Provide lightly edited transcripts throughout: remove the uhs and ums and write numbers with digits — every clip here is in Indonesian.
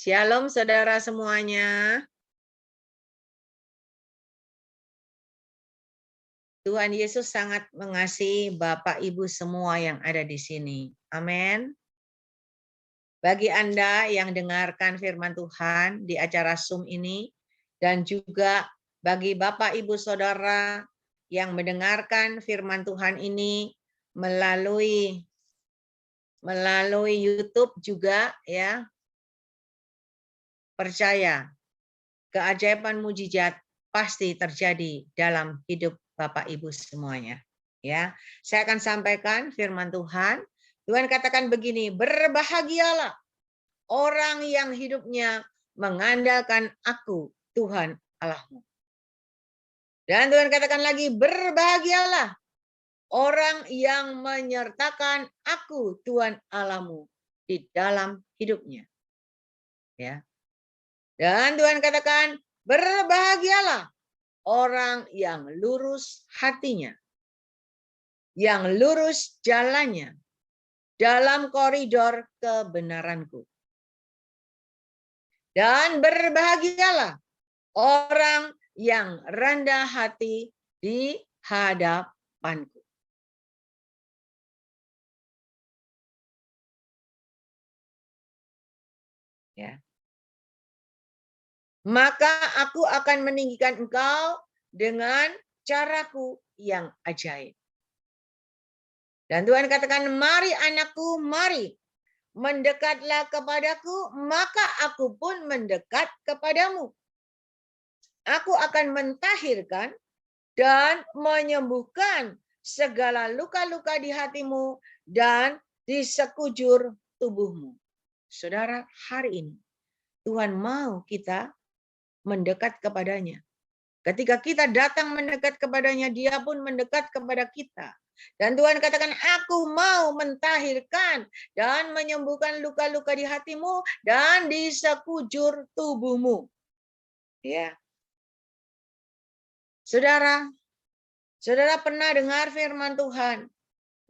Shalom saudara semuanya. Tuhan Yesus sangat mengasihi Bapak Ibu semua yang ada di sini. Amin. Bagi Anda yang dengarkan firman Tuhan di acara Zoom ini, dan juga bagi Bapak Ibu Saudara yang mendengarkan firman Tuhan ini melalui YouTube juga, ya, percaya keajaiban mujizat pasti terjadi dalam hidup Bapak Ibu semuanya. Ya, saya akan sampaikan firman Tuhan. Tuhan katakan begini, berbahagialah orang yang hidupnya mengandalkan aku, Tuhan Allahmu. Dan Tuhan katakan lagi, berbahagialah orang yang menyertakan aku, Tuhan Allahmu, di dalam hidupnya. Ya. Dan Tuhan katakan, berbahagialah orang yang lurus hatinya, yang lurus jalannya dalam koridor kebenaranku. Dan berbahagialah orang yang rendah hati di hadapanku. Ya. Maka aku akan meninggikan engkau dengan caraku yang ajaib. Dan Tuhan katakan, mari anakku, mari. Mendekatlah kepadaku, maka aku pun mendekat kepadamu. Aku akan mentahirkan dan menyembuhkan segala luka-luka di hatimu dan di sekujur tubuhmu. Saudara, hari ini Tuhan mau kita mendekat kepadanya. Ketika kita datang mendekat kepadanya, dia pun mendekat kepada kita. Dan Tuhan katakan, aku mau mentahirkan dan menyembuhkan luka-luka di hatimu dan di sekujur tubuhmu. Ya. Saudara pernah dengar firman Tuhan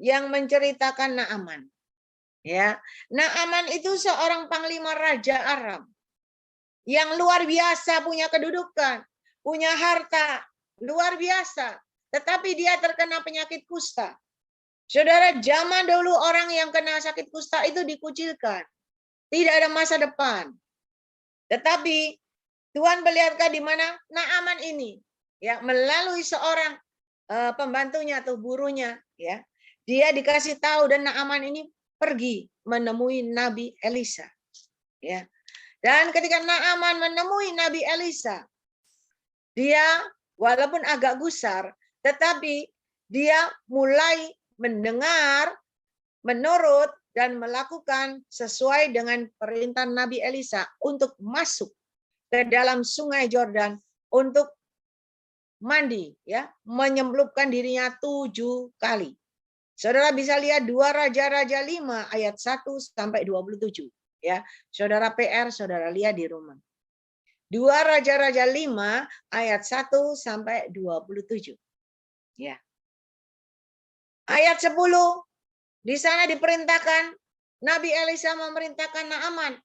yang menceritakan Naaman. Ya, Naaman itu seorang panglima raja Aram yang luar biasa, punya kedudukan, punya harta, luar biasa. Tetapi dia terkena penyakit kusta. Saudara, zaman dulu orang yang kena sakit kusta itu dikucilkan. Tidak ada masa depan. Tetapi Tuhan perlihatkan di mana Naaman ini, ya, melalui seorang pembantunya atau burunya, ya, dia dikasih tahu dan Naaman ini pergi menemui Nabi Elisa. Ya. Dan ketika Naaman menemui Nabi Elisa, dia walaupun agak gusar, tetapi dia mulai mendengar, menurut, dan melakukan sesuai dengan perintah Nabi Elisa untuk masuk ke dalam sungai Yordan untuk mandi, ya, menyemplupkan dirinya 7 kali. Saudara bisa lihat 2 Raja-Raja 5 ayat 1 sampai 27. Ya, saudara PR, saudara lihat di rumah. 2 Raja-Raja 5 ayat 1 sampai 27. Ya. Ayat 10 di sana diperintahkan, Nabi Elisa memerintahkan Naaman,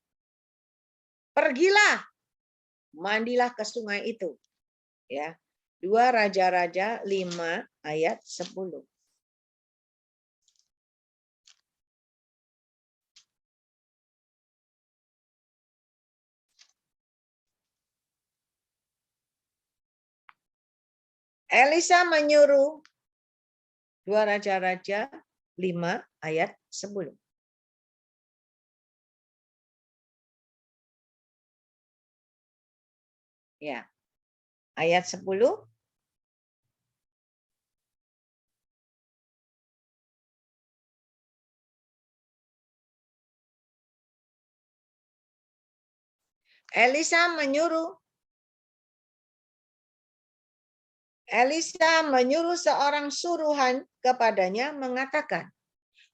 pergilah, mandilah ke sungai itu. Ya. 2 Raja-Raja 5 ayat 10. Elisa menyuruh, 2 Raja-Raja 5 ayat 10. Ya. Ayat 10. Elisa menyuruh seorang suruhan kepadanya mengatakan,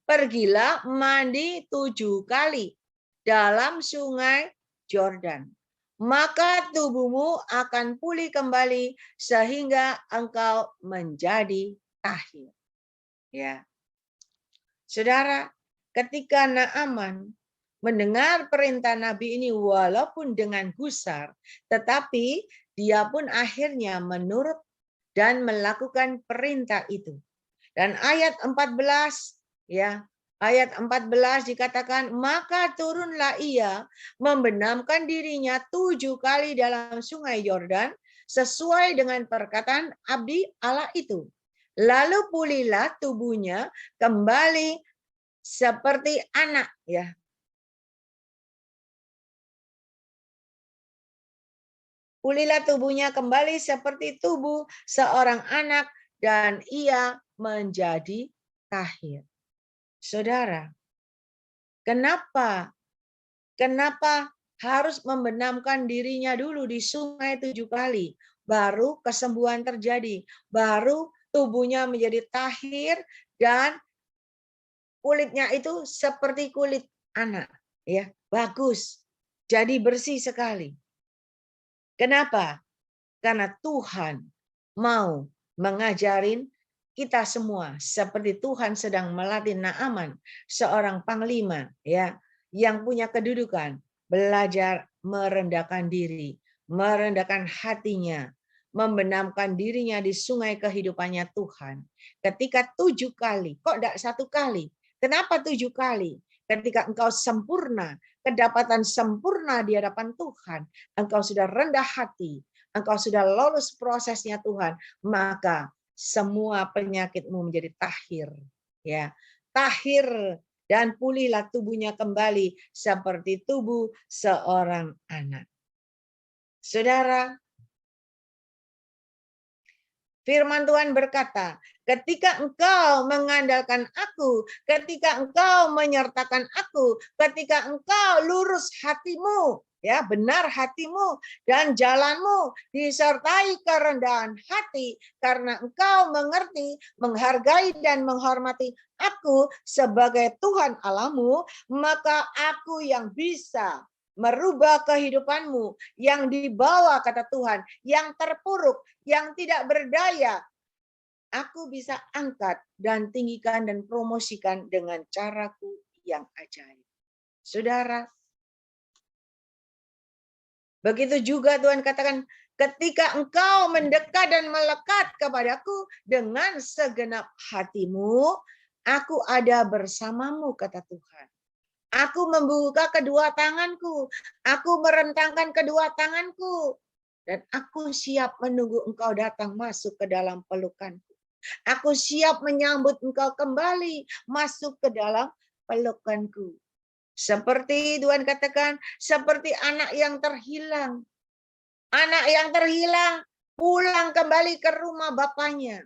pergilah mandi 7 kali dalam sungai Yordan. Maka tubuhmu akan pulih kembali sehingga engkau menjadi tahir. Ya. Saudara, ketika Naaman mendengar perintah Nabi ini walaupun dengan gusar, tetapi dia pun akhirnya menurut dan melakukan perintah itu. Dan ayat 14 ya, ayat 14 dikatakan, maka turunlah ia membenamkan dirinya 7 kali dalam sungai Yordan sesuai dengan perkataan abdi Allah itu. Lalu pulihlah tubuhnya kembali seperti anak ya. Pulihlah tubuhnya kembali seperti tubuh seorang anak dan ia menjadi tahir. Saudara, kenapa harus membenamkan dirinya dulu di sungai 7 kali? Baru kesembuhan terjadi, baru tubuhnya menjadi tahir dan kulitnya itu seperti kulit anak, ya, bagus. Jadi bersih sekali. Kenapa? Karena Tuhan mau mengajarin kita semua seperti Tuhan sedang melatih Naaman, seorang panglima ya, yang punya kedudukan, belajar merendahkan diri, merendahkan hatinya, membenamkan dirinya di sungai kehidupannya Tuhan. Ketika 7 kali, kok tidak 1 kali? Kenapa 7 kali? Ketika engkau sempurna, kedapatan sempurna di hadapan Tuhan, engkau sudah rendah hati, engkau sudah lolos prosesnya Tuhan, maka semua penyakitmu menjadi tahir, ya, tahir, dan pulihlah tubuhnya kembali seperti tubuh seorang anak. Saudara, firman Tuhan berkata, ketika engkau mengandalkan aku, ketika engkau menyertakan aku, ketika engkau lurus hatimu, ya, benar hatimu dan jalanmu disertai kerendahan hati karena engkau mengerti, menghargai dan menghormati aku sebagai Tuhan Allahmu, maka aku yang bisa merubah kehidupanmu yang dibawa kata Tuhan, yang terpuruk, yang tidak berdaya, aku bisa angkat dan tinggikan dan promosikan dengan caraku yang ajaib. Saudara, begitu juga Tuhan katakan, ketika engkau mendekat dan melekat kepadaku dengan segenap hatimu, aku ada bersamamu, kata Tuhan. Aku membuka kedua tanganku, aku merentangkan kedua tanganku, dan aku siap menunggu engkau datang masuk ke dalam pelukanku. Aku siap menyambut engkau kembali masuk ke dalam pelukanku. Seperti Tuhan katakan, seperti anak yang terhilang. Anak yang terhilang pulang kembali ke rumah bapaknya.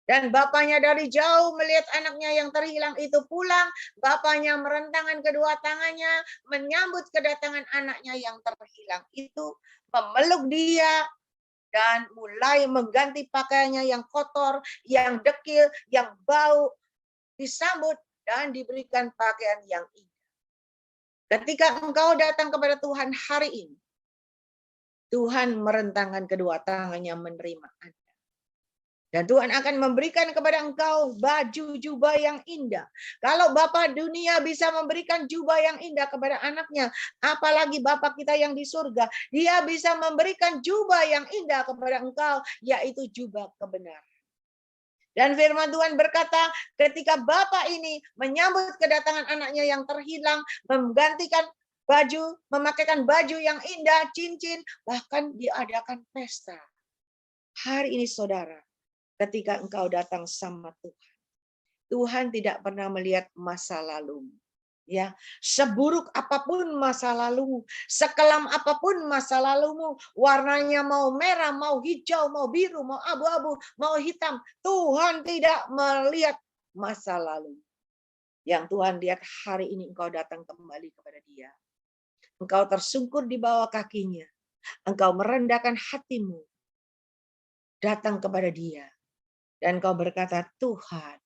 Dan bapaknya dari jauh melihat anaknya yang terhilang itu pulang. Bapaknya merentangkan kedua tangannya, menyambut kedatangan anaknya yang terhilang itu, memeluk dia, dan mulai mengganti pakaiannya yang kotor, yang dekil, yang bau, disambut dan diberikan pakaian yang indah. Ketika engkau datang kepada Tuhan hari ini, Tuhan merentangkan kedua tangannya menerima Anda. Dan Tuhan akan memberikan kepada engkau baju jubah yang indah. Kalau Bapa dunia bisa memberikan jubah yang indah kepada anaknya, apalagi Bapa kita yang di surga, Dia bisa memberikan jubah yang indah kepada engkau, yaitu jubah kebenaran. Dan firman Tuhan berkata, ketika Bapa ini menyambut kedatangan anaknya yang terhilang, menggantikan baju, memakaikan baju yang indah, cincin, bahkan diadakan pesta. Hari ini saudara, ketika engkau datang sama Tuhan, Tuhan tidak pernah melihat masa lalu. Ya, seburuk apapun masa lalumu, sekelam apapun masa lalumu, warnanya mau merah, mau hijau, mau biru, mau abu-abu, mau hitam, Tuhan tidak melihat masa lalu. Yang Tuhan lihat hari ini engkau datang kembali kepada Dia. Engkau tersungkur di bawah kakinya. Engkau merendahkan hatimu. Datang kepada Dia. Dan engkau berkata, Tuhan,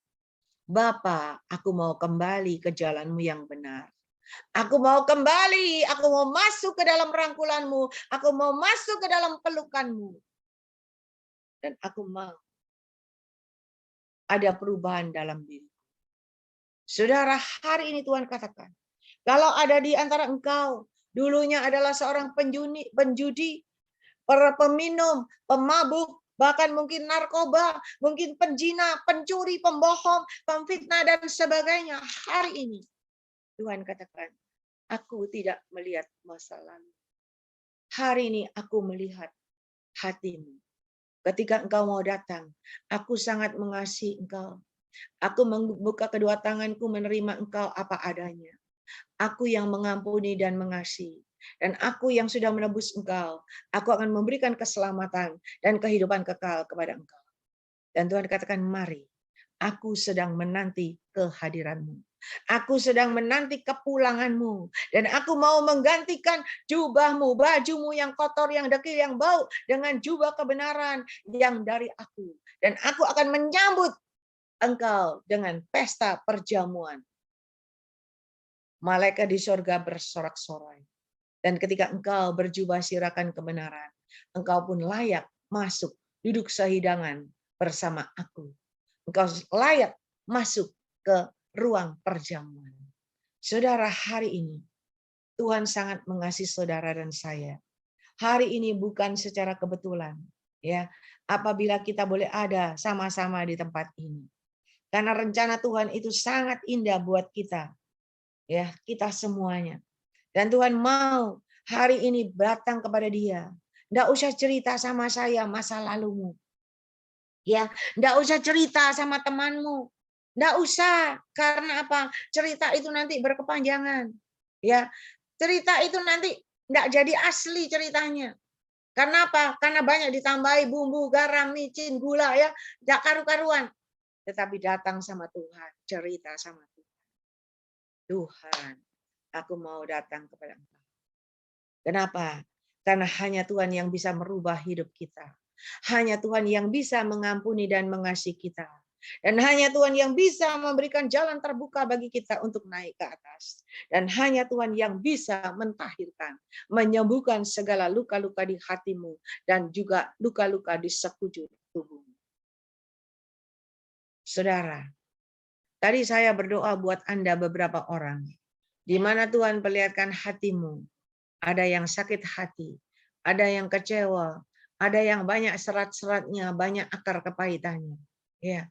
Bapa, aku mau kembali ke jalanmu yang benar. Aku mau kembali, aku mau masuk ke dalam rangkulanmu, aku mau masuk ke dalam pelukanmu. Dan aku mau ada perubahan dalam diri. Saudara, hari ini Tuhan katakan, Kalau ada di antara engkau, dulunya adalah seorang penjudi, para peminum, pemabuk, bahkan mungkin narkoba, mungkin penjina, pencuri, pembohong, pemfitnah, dan sebagainya. Hari ini, Tuhan katakan, aku tidak melihat masa lalu. Hari ini aku melihat hatimu. Ketika engkau mau datang, aku sangat mengasihi engkau. Aku membuka kedua tanganku menerima engkau apa adanya. Aku yang mengampuni dan mengasihi. Dan aku yang sudah menebus engkau. Aku akan memberikan keselamatan dan kehidupan kekal kepada engkau. Dan Tuhan katakan, mari. Aku sedang menanti kehadiranmu. Aku sedang menanti kepulanganmu. Dan aku mau menggantikan jubahmu, bajumu yang kotor, yang dekil, yang bau, dengan jubah kebenaran yang dari aku. Dan aku akan menyambut engkau dengan pesta perjamuan. Malaikat di sorga bersorak-sorai. Dan ketika engkau berjubah sirakan kebenaran, engkau pun layak masuk, duduk sehidangan bersama aku. Engkau layak masuk ke ruang perjamuan. Saudara, hari ini Tuhan sangat mengasihi saudara dan saya. Hari ini bukan secara kebetulan, ya. Apabila kita boleh ada sama-sama di tempat ini. Karena rencana Tuhan itu sangat indah buat kita. Ya, kita semuanya. Dan Tuhan mau hari ini datang kepada dia. Nggak usah cerita sama saya masa lalumu. Ya, nggak usah cerita sama temanmu. Nggak usah, karena apa? Cerita itu nanti berkepanjangan. Ya, cerita itu nanti nggak jadi asli ceritanya. Karena apa? Karena banyak ditambahi bumbu, garam, micin, gula, ya, nggak karu-karuan. Tetapi datang sama Tuhan, cerita sama Tuhan. Tuhan, aku mau datang kepada Engkau. Kenapa? Karena hanya Tuhan yang bisa merubah hidup kita. Hanya Tuhan yang bisa mengampuni dan mengasihi kita. Dan hanya Tuhan yang bisa memberikan jalan terbuka bagi kita untuk naik ke atas. Dan hanya Tuhan yang bisa mentahirkan, menyembuhkan segala luka-luka di hatimu dan juga luka-luka di sekujur tubuhmu. Saudara, tadi saya berdoa buat Anda beberapa orang. Di mana Tuhan perlihatkan hatimu. Ada yang sakit hati, ada yang kecewa, ada yang banyak serat-seratnya, banyak akar kepahitannya. Ya,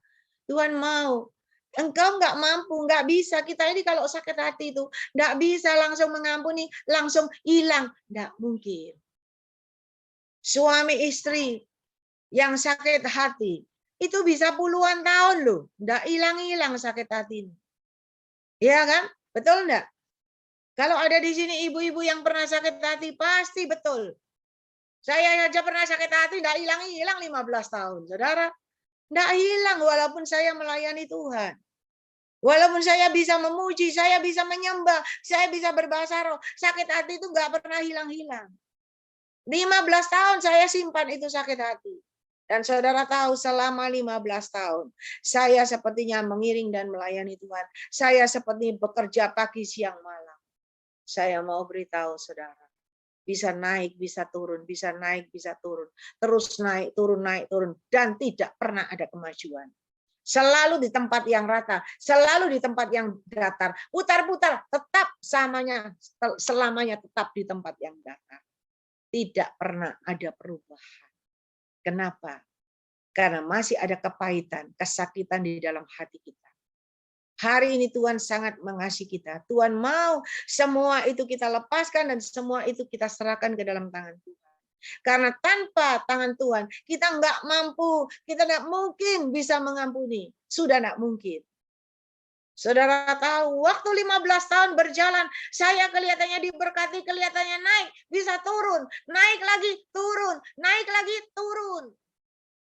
Tuhan mau. Engkau nggak mampu, nggak bisa. Kita ini kalau sakit hati itu nggak bisa langsung mengampuni, langsung hilang, nggak mungkin. Suami istri yang sakit hati itu bisa puluhan tahun loh, nggak hilang-hilang sakit hati. Iya kan? Betul nggak? Kalau ada di sini ibu-ibu yang pernah sakit hati, pasti betul. Saya aja pernah sakit hati, tidak hilang-hilang 15 tahun. Saudara, tidak hilang walaupun saya melayani Tuhan. Walaupun saya bisa memuji, saya bisa menyembah, saya bisa berbahasa roh. Sakit hati itu nggak pernah hilang-hilang. 15 tahun saya simpan itu sakit hati. Dan saudara tahu selama 15 tahun, saya sepertinya mengiring dan melayani Tuhan. Saya seperti bekerja pagi, siang, malam. Saya mau beritahu saudara, bisa naik, bisa turun, bisa naik, bisa turun. Terus naik, turun, dan tidak pernah ada kemajuan. Selalu di tempat yang rata, selalu di tempat yang datar. Putar-putar, tetap selamanya tetap di tempat yang datar. Tidak pernah ada perubahan. Kenapa? Karena masih ada kepahitan, kesakitan di dalam hati kita. Hari ini Tuhan sangat mengasihi kita. Tuhan mau semua itu kita lepaskan dan semua itu kita serahkan ke dalam tangan Tuhan. Karena tanpa tangan Tuhan, kita nggak mampu, kita nggak mungkin bisa mengampuni. Sudah nggak mungkin. Saudara tahu, waktu 15 tahun berjalan, saya kelihatannya diberkati, kelihatannya naik, bisa turun, naik lagi, turun, naik lagi, turun.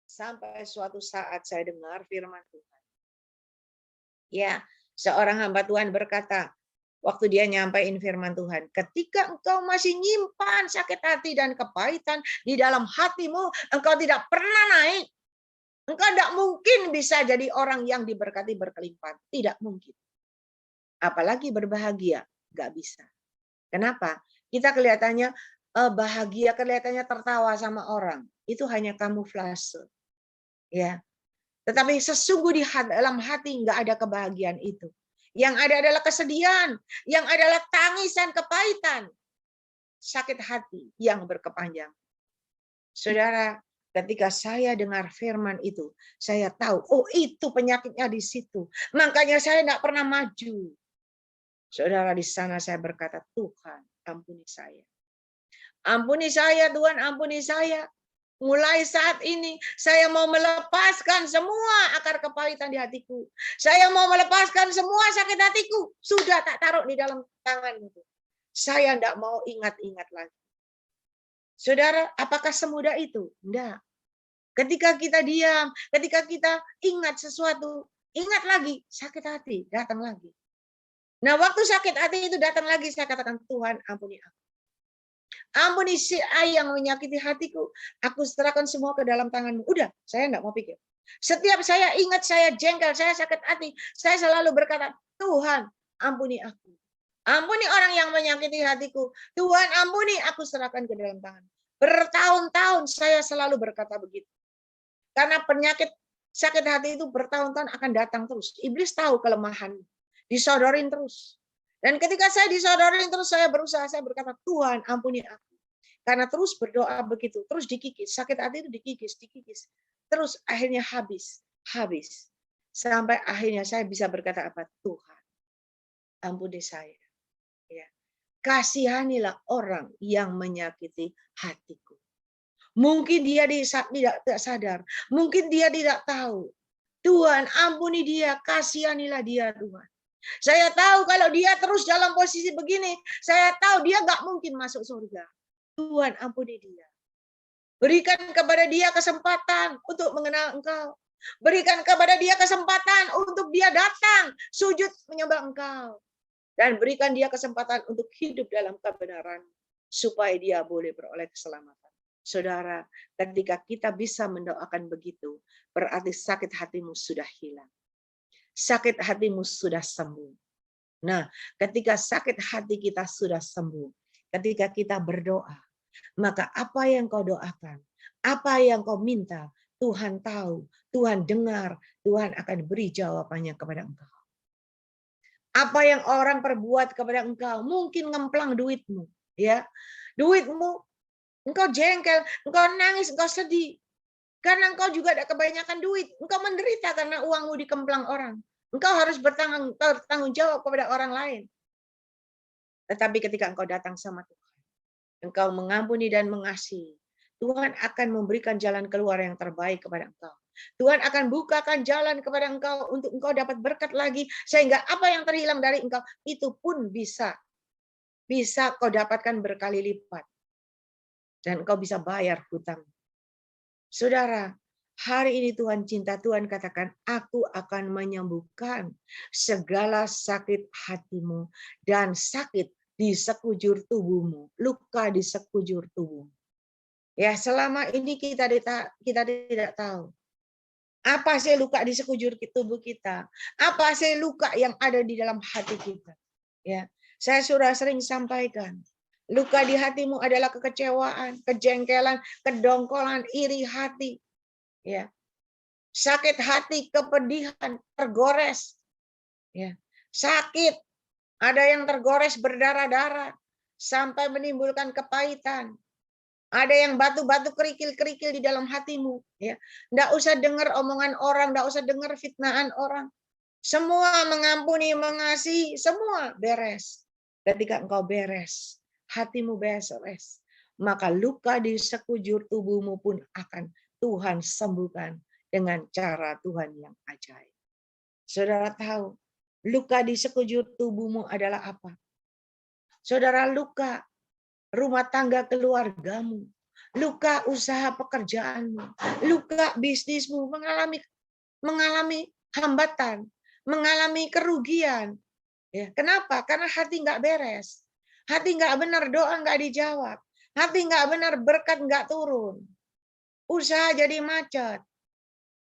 Sampai suatu saat saya dengar firman Tuhan. Ya, seorang hamba Tuhan berkata, waktu dia nyampaikan firman Tuhan, ketika engkau masih nyimpan sakit hati dan kepahitan di dalam hatimu, engkau tidak pernah naik. Engkau tidak mungkin bisa jadi orang yang diberkati berkelimpahan. Tidak mungkin. Apalagi berbahagia, nggak bisa. Kenapa? Kita kelihatannya bahagia, kelihatannya tertawa sama orang. Itu hanya kamuflase. Ya. Tetapi sesungguh di dalam hati nggak ada kebahagiaan itu. Yang ada adalah kesedihan, yang adalah tangisan, kepahitan, sakit hati yang berkepanjangan. Saudara, ketika saya dengar firman itu, saya tahu, oh itu penyakitnya di situ. Makanya saya tidak pernah maju. Saudara, di sana saya berkata, Tuhan, ampuni saya. Ampuni saya, Tuhan, ampuni saya. Mulai saat ini, saya mau melepaskan semua akar kepahitan di hatiku. Saya mau melepaskan semua sakit hatiku. Sudah tak taruh di dalam tanganmu. Saya tidak mau ingat-ingat lagi. Saudara, apakah semudah itu? Enggak. Ketika kita diam, ketika kita ingat sesuatu, ingat lagi, sakit hati datang lagi. Nah, waktu sakit hati itu datang lagi, saya katakan, Tuhan, ampuni aku. Ampuni si A yang menyakiti hatiku. Aku serahkan semua ke dalam tanganmu. Udah, saya enggak mau pikir. Setiap saya ingat, saya jengkel, saya sakit hati, saya selalu berkata, Tuhan, ampuni aku. Ampuni orang yang menyakiti hatiku. Tuhan, ampuni, aku serahkan ke dalam tangan. Bertahun-tahun saya selalu berkata begitu. Karena penyakit sakit hati itu bertahun-tahun akan datang terus. Iblis tahu kelemahan. Disodorin terus. Dan ketika saya disodorin terus, saya berusaha, saya berkata, Tuhan, ampuni aku. Karena terus berdoa begitu, terus dikikis. Sakit hati itu dikikis, dikikis. Terus akhirnya habis. Sampai akhirnya saya bisa berkata apa? Tuhan, ampuni saya. Ya. Kasihanilah orang yang menyakiti hatiku. Mungkin dia tidak sadar. Mungkin dia tidak tahu. Tuhan, ampuni dia. Kasihanilah dia, Tuhan. Saya tahu kalau dia terus dalam posisi begini, saya tahu dia nggak mungkin masuk surga. Tuhan, ampuni dia. Berikan kepada dia kesempatan untuk mengenal Engkau. Berikan kepada dia kesempatan untuk dia datang, sujud menyembah Engkau. Dan berikan dia kesempatan untuk hidup dalam kebenaran, supaya dia boleh beroleh keselamatan. Saudara, ketika kita bisa mendoakan begitu, berarti sakit hatimu sudah hilang. Sakit hatimu sudah sembuh. Nah, ketika sakit hati kita sudah sembuh, ketika kita berdoa, maka apa yang kau doakan, apa yang kau minta, Tuhan tahu, Tuhan dengar, Tuhan akan beri jawabannya kepada engkau. Apa yang orang perbuat kepada engkau, mungkin ngemplang duitmu, ya. Duitmu, engkau jengkel, engkau nangis, engkau sedih. Karena engkau juga ada kebanyakan duit, engkau menderita karena uangmu dikemplang orang. Engkau harus bertanggung jawab kepada orang lain. Tetapi ketika engkau datang sama Tuhan, engkau mengampuni dan mengasihi, Tuhan akan memberikan jalan keluar yang terbaik kepada engkau. Tuhan akan bukakan jalan kepada engkau untuk engkau dapat berkat lagi, sehingga apa yang terhilang dari engkau itu pun bisa kau dapatkan berkali lipat. Dan engkau bisa bayar hutang. Saudara, hari ini Tuhan cinta, Tuhan katakan, aku akan menyembuhkan segala sakit hatimu dan sakit di sekujur tubuhmu, luka di sekujur tubuhmu. Ya, selama ini kita tidak tahu. Apa sih luka di sekujur tubuh kita? Apa sih luka yang ada di dalam hati kita? Ya, saya sudah sering sampaikan. Luka di hatimu adalah kekecewaan, kejengkelan, kedongkolan, iri hati. Ya. Sakit hati, kepedihan, tergores. Ya. Sakit, ada yang tergores berdarah-darah sampai menimbulkan kepahitan. Ada yang batu-batu kerikil-kerikil di dalam hatimu. Ya. Nggak usah dengar omongan orang, nggak usah dengar fitnahan orang. Semua mengampuni, mengasihi, semua beres. Ketika engkau beres, hatimu beres, maka luka di sekujur tubuhmu pun akan Tuhan sembuhkan dengan cara Tuhan yang ajaib. Saudara tahu, luka di sekujur tubuhmu adalah apa? Saudara, luka rumah tangga keluargamu, luka usaha pekerjaanmu, luka bisnismu mengalami hambatan, mengalami kerugian. Ya, kenapa? Karena hati nggak beres. Hati nggak benar, doa nggak dijawab. Hati nggak benar, berkat nggak turun. Usaha jadi macet.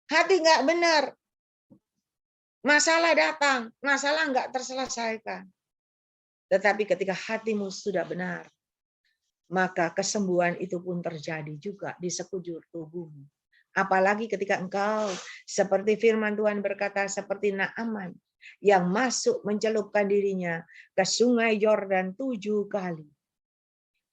Hati nggak benar. Masalah datang, masalah nggak terselesaikan. Tetapi ketika hatimu sudah benar, maka kesembuhan itu pun terjadi juga di sekujur tubuhmu. Apalagi ketika engkau, seperti firman Tuhan berkata, seperti Naaman, yang masuk mencelupkan dirinya ke sungai Yordan 7 kali.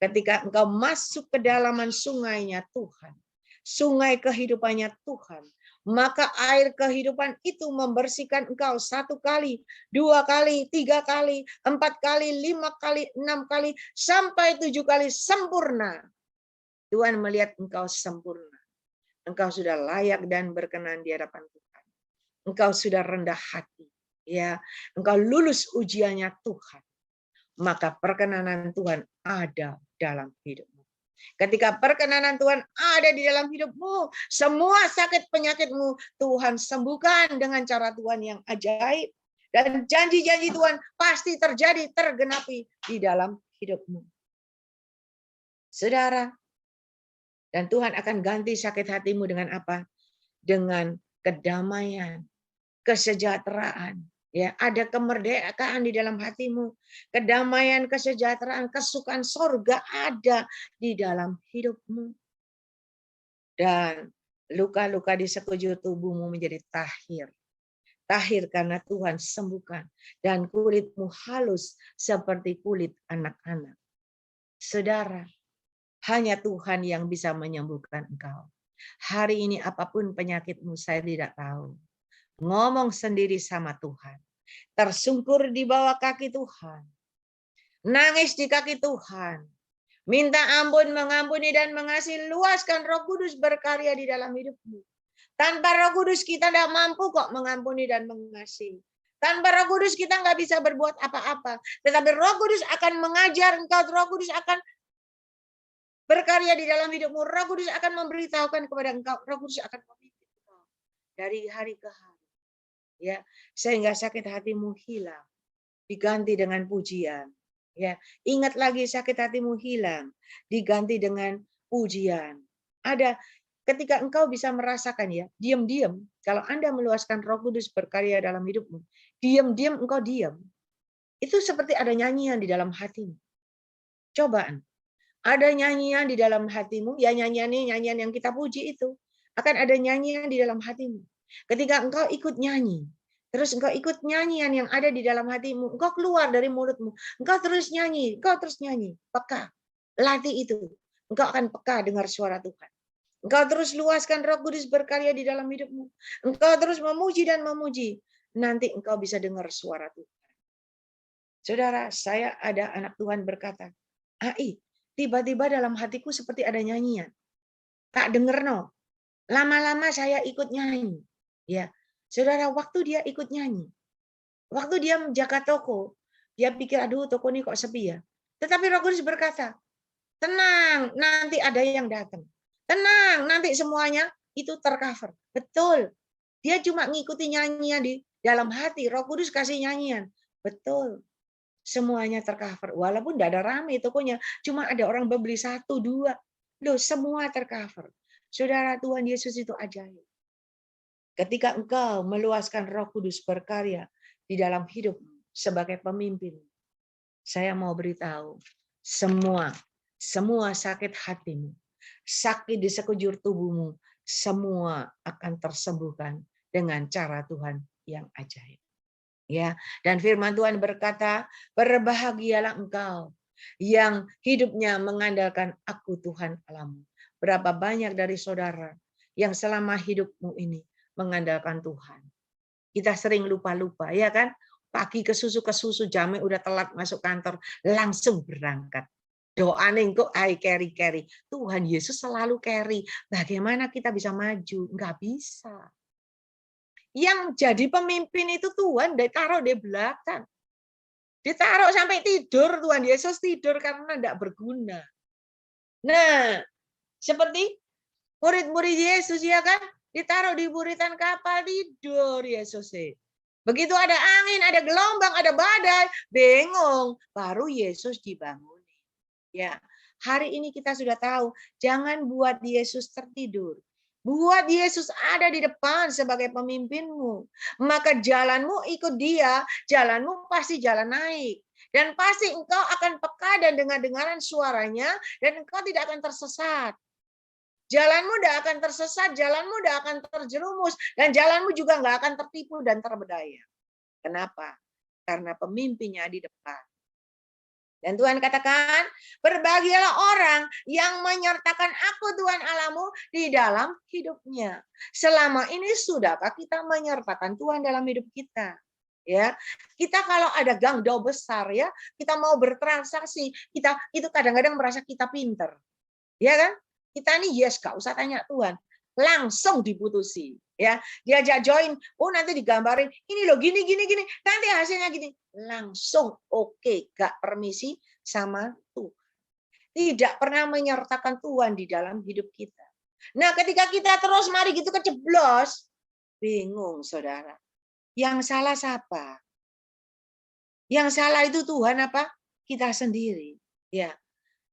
Ketika engkau masuk ke dalaman sungainya Tuhan, sungai kehidupannya Tuhan, maka air kehidupan itu membersihkan engkau 1 kali, 2 kali, 3 kali, 4 kali, 5 kali, 6 kali, sampai 7 kali sempurna. Tuhan melihat engkau sempurna. Engkau sudah layak dan berkenan di hadapan Tuhan. Engkau sudah rendah hati. Ya, engkau lulus ujiannya Tuhan. Maka perkenanan Tuhan ada dalam hidupmu. Ketika perkenanan Tuhan ada di dalam hidupmu, semua sakit penyakitmu Tuhan sembuhkan dengan cara Tuhan yang ajaib. Dan janji-janji Tuhan pasti terjadi, tergenapi di dalam hidupmu. Saudara, dan Tuhan akan ganti sakit hatimu dengan apa? Dengan kedamaian, kesejahteraan. Ya, ada kemerdekaan di dalam hatimu, kedamaian, kesejahteraan, kesukaan sorga ada di dalam hidupmu. Dan luka-luka di sekujur tubuhmu menjadi tahir. Tahir karena Tuhan sembuhkan. Dan kulitmu halus seperti kulit anak-anak. Saudara, hanya Tuhan yang bisa menyembuhkan engkau. Hari ini apapun penyakitmu saya tidak tahu. Ngomong sendiri sama Tuhan. Tersungkur di bawah kaki Tuhan. Nangis di kaki Tuhan. Minta ampun, mengampuni, dan mengasihi. Luaskan Roh Kudus berkarya di dalam hidupmu. Tanpa Roh Kudus kita tidak mampu kok mengampuni dan mengasihi. Tanpa Roh Kudus kita nggak bisa berbuat apa-apa. Tetapi Roh Kudus akan mengajar engkau. Roh Kudus akan berkarya di dalam hidupmu. Roh Kudus akan memberitahukan kepada engkau. Roh Kudus akan memimpin engkau dari hari ke hari. Ya, sehingga sakit hatimu hilang, diganti dengan pujian. Ya, ingat lagi sakit hatimu hilang, diganti dengan pujian. Ada ketika engkau bisa merasakan ya, diam-diam kalau Anda meluaskan Roh Kudus berkarya dalam hidupmu, diam-diam engkau diam. Itu seperti ada nyanyian di dalam hatimu. Cobaan. Ada nyanyian di dalam hatimu, ya nyanyian yang kita puji itu. Akan ada nyanyian di dalam hatimu. Ketika engkau ikut nyanyi, terus engkau ikut nyanyian yang ada di dalam hatimu, engkau keluar dari mulutmu, engkau terus nyanyi, peka. Latih itu, engkau akan peka dengar suara Tuhan. Engkau terus luaskan Roh Kudus berkarya di dalam hidupmu. Engkau terus memuji dan memuji. Nanti engkau bisa dengar suara Tuhan. Saudara, saya ada anak Tuhan berkata, "Ai, tiba-tiba dalam hatiku seperti ada nyanyian. Tak denger no. Lama-lama saya ikut nyanyi." Ya, saudara, waktu dia ikut nyanyi, waktu dia menjaga toko, dia pikir, aduh toko ini kok sepi ya. Tetapi Roh Kudus berkata, tenang, nanti ada yang datang. Tenang, nanti semuanya itu tercover. Betul. Dia cuma ngikuti nyanyian di dalam hati. Roh Kudus kasih nyanyian. Betul. Semuanya tercover. Walaupun tidak ada rame tokonya. Cuma ada orang membeli 1, 2. Loh, semua tercover. Saudara, Tuhan Yesus itu ajaib. Ketika engkau meluaskan Roh Kudus berkarya di dalam hidupmu sebagai pemimpin, saya mau beritahu, semua sakit hatimu, sakit di sekujur tubuhmu, semua akan tersembuhkan dengan cara Tuhan yang ajaib. Ya, dan firman Tuhan berkata, berbahagialah engkau yang hidupnya mengandalkan Aku Tuhan Allahmu. Berapa banyak dari saudara yang selama hidupmu ini mengandalkan Tuhan. Kita sering lupa-lupa, ya kan? Pagi ke susu jamnya udah telat masuk kantor, langsung berangkat. Doa kok carry. Tuhan Yesus selalu carry. Bagaimana kita bisa maju? Enggak bisa. Yang jadi pemimpin itu Tuhan ditaruh di belakang. Ditaruh sampai tidur, Tuhan Yesus tidur karena enggak berguna. Nah, seperti murid-murid Yesus, ya kan? Ditaruh di buritan kapal, tidur Yesus. Begitu ada angin, ada gelombang, ada badai, bengong, baru Yesus dibangun. Ya, hari ini kita sudah tahu, jangan buat Yesus tertidur. Buat Yesus ada di depan sebagai pemimpinmu. Maka jalanmu ikut dia, jalanmu pasti jalan naik. Dan pasti engkau akan peka dan dengar-dengaran suaranya, dan engkau tidak akan tersesat. Jalanmu tidak akan tersesat, jalanmu tidak akan terjerumus, dan jalanmu juga nggak akan tertipu dan terbedaya. Kenapa? Karena pemimpinnya di depan. Dan Tuhan katakan, berbahagialah orang yang menyertakan aku Tuhan Allahmu di dalam hidupnya. Selama ini sudahkah kita menyertakan Tuhan dalam hidup kita? Ya, kita kalau ada gangdau besar ya, kita mau bertransaksi, kita itu kadang-kadang merasa kita pinter. Ya kan? Kita nih yes, gak usah tanya Tuhan. Langsung diputusi. Ya, diajak join, oh nanti digambarin, ini loh gini gini gini, nanti hasilnya gini. Langsung oke, gak permisi sama Tuhan. Tidak pernah menyertakan Tuhan di dalam hidup kita. Nah, ketika kita terus mari gitu keceblos, bingung saudara. Yang salah siapa? Yang salah itu Tuhan apa? Kita sendiri. Ya.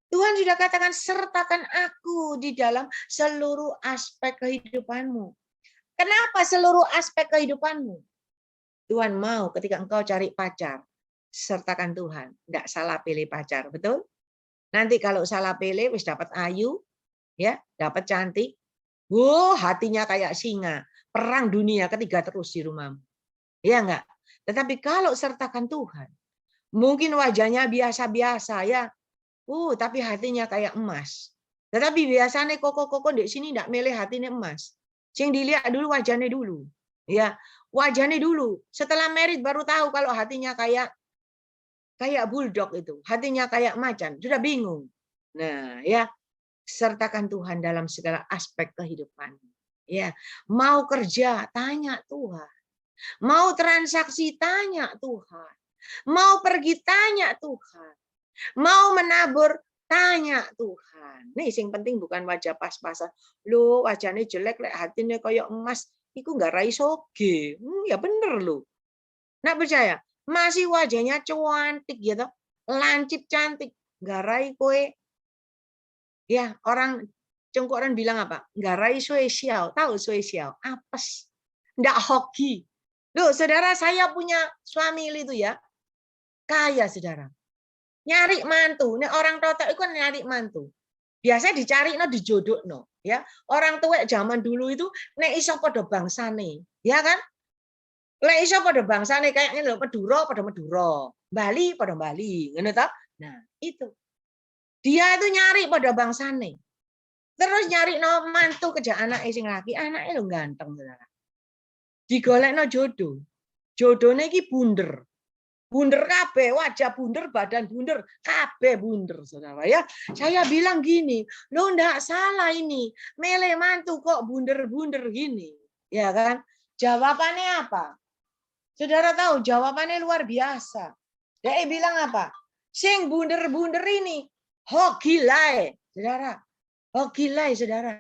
Tuhan sudah katakan, sertakan aku di dalam seluruh aspek kehidupanmu. Kenapa seluruh aspek kehidupanmu? Tuhan mau ketika engkau cari pacar, sertakan Tuhan. Tidak salah pilih pacar, betul? Nanti kalau salah pilih, wis dapat ayu, ya, dapat cantik. Hatinya kayak singa. Perang dunia ketiga terus di rumahmu. Ya enggak? Tetapi kalau sertakan Tuhan, mungkin wajahnya biasa-biasa ya, tapi hatinya kayak emas. Tetapi biasanya koko-koko di sini tidak milih hatinya emas. Sing dilihat dulu wajahnya dulu. Ya, wajahnya dulu. Setelah merit baru tahu kalau hatinya kayak bulldog itu. Hatinya kayak macan. Sudah bingung. Nah, ya, sertakan Tuhan dalam segala aspek kehidupan. Ya, mau kerja, tanya Tuhan. Mau transaksi, tanya Tuhan. Mau pergi, tanya Tuhan. Mau menabur, tanya Tuhan. Nih sing penting bukan wajah pas-pasan. Lo wajahnya jelek, lek hatinya kayak emas. Iku nggak raisoge. Ya bener lo. Nggak percaya? Masih wajahnya cantik gitu. Lancip cantik. Nggak rai kowe. Ya orang Cengkoran bilang apa? Nggak rai spesial. Tahu spesial? Apes. Nggak hoki. Loh saudara, saya punya suami itu ya. Kaya saudara. Nyari mantu, nek orang totok itu nyari mantu. Biasa dicari no dijodoh no, ya. Orang tua zaman dulu itu nek iso padha bangsane, ya kan? Lek iso padha bangsane kayaknya lho Madura padha Madura, Bali padha Bali, ngono ta? Nah, itu. Dia itu nyari pada bangsane. Terus nyari no mantu kerja anak sing laki, anaknya lho ganteng saudara. Digolekno jodoh. Jodohnya iki bunder. Bunder kabeh, wajah bunder, badan bunder, kabeh bunder, saudara ya. Saya bilang gini, lo ndak salah ini, mele mantu kok bunder-bunder gini, ya kan? Jawabannya apa? Saudara tahu jawabannya luar biasa. Dia bilang apa? Sing bunder-bunder ini, hogilai, saudara, hogilai, saudara.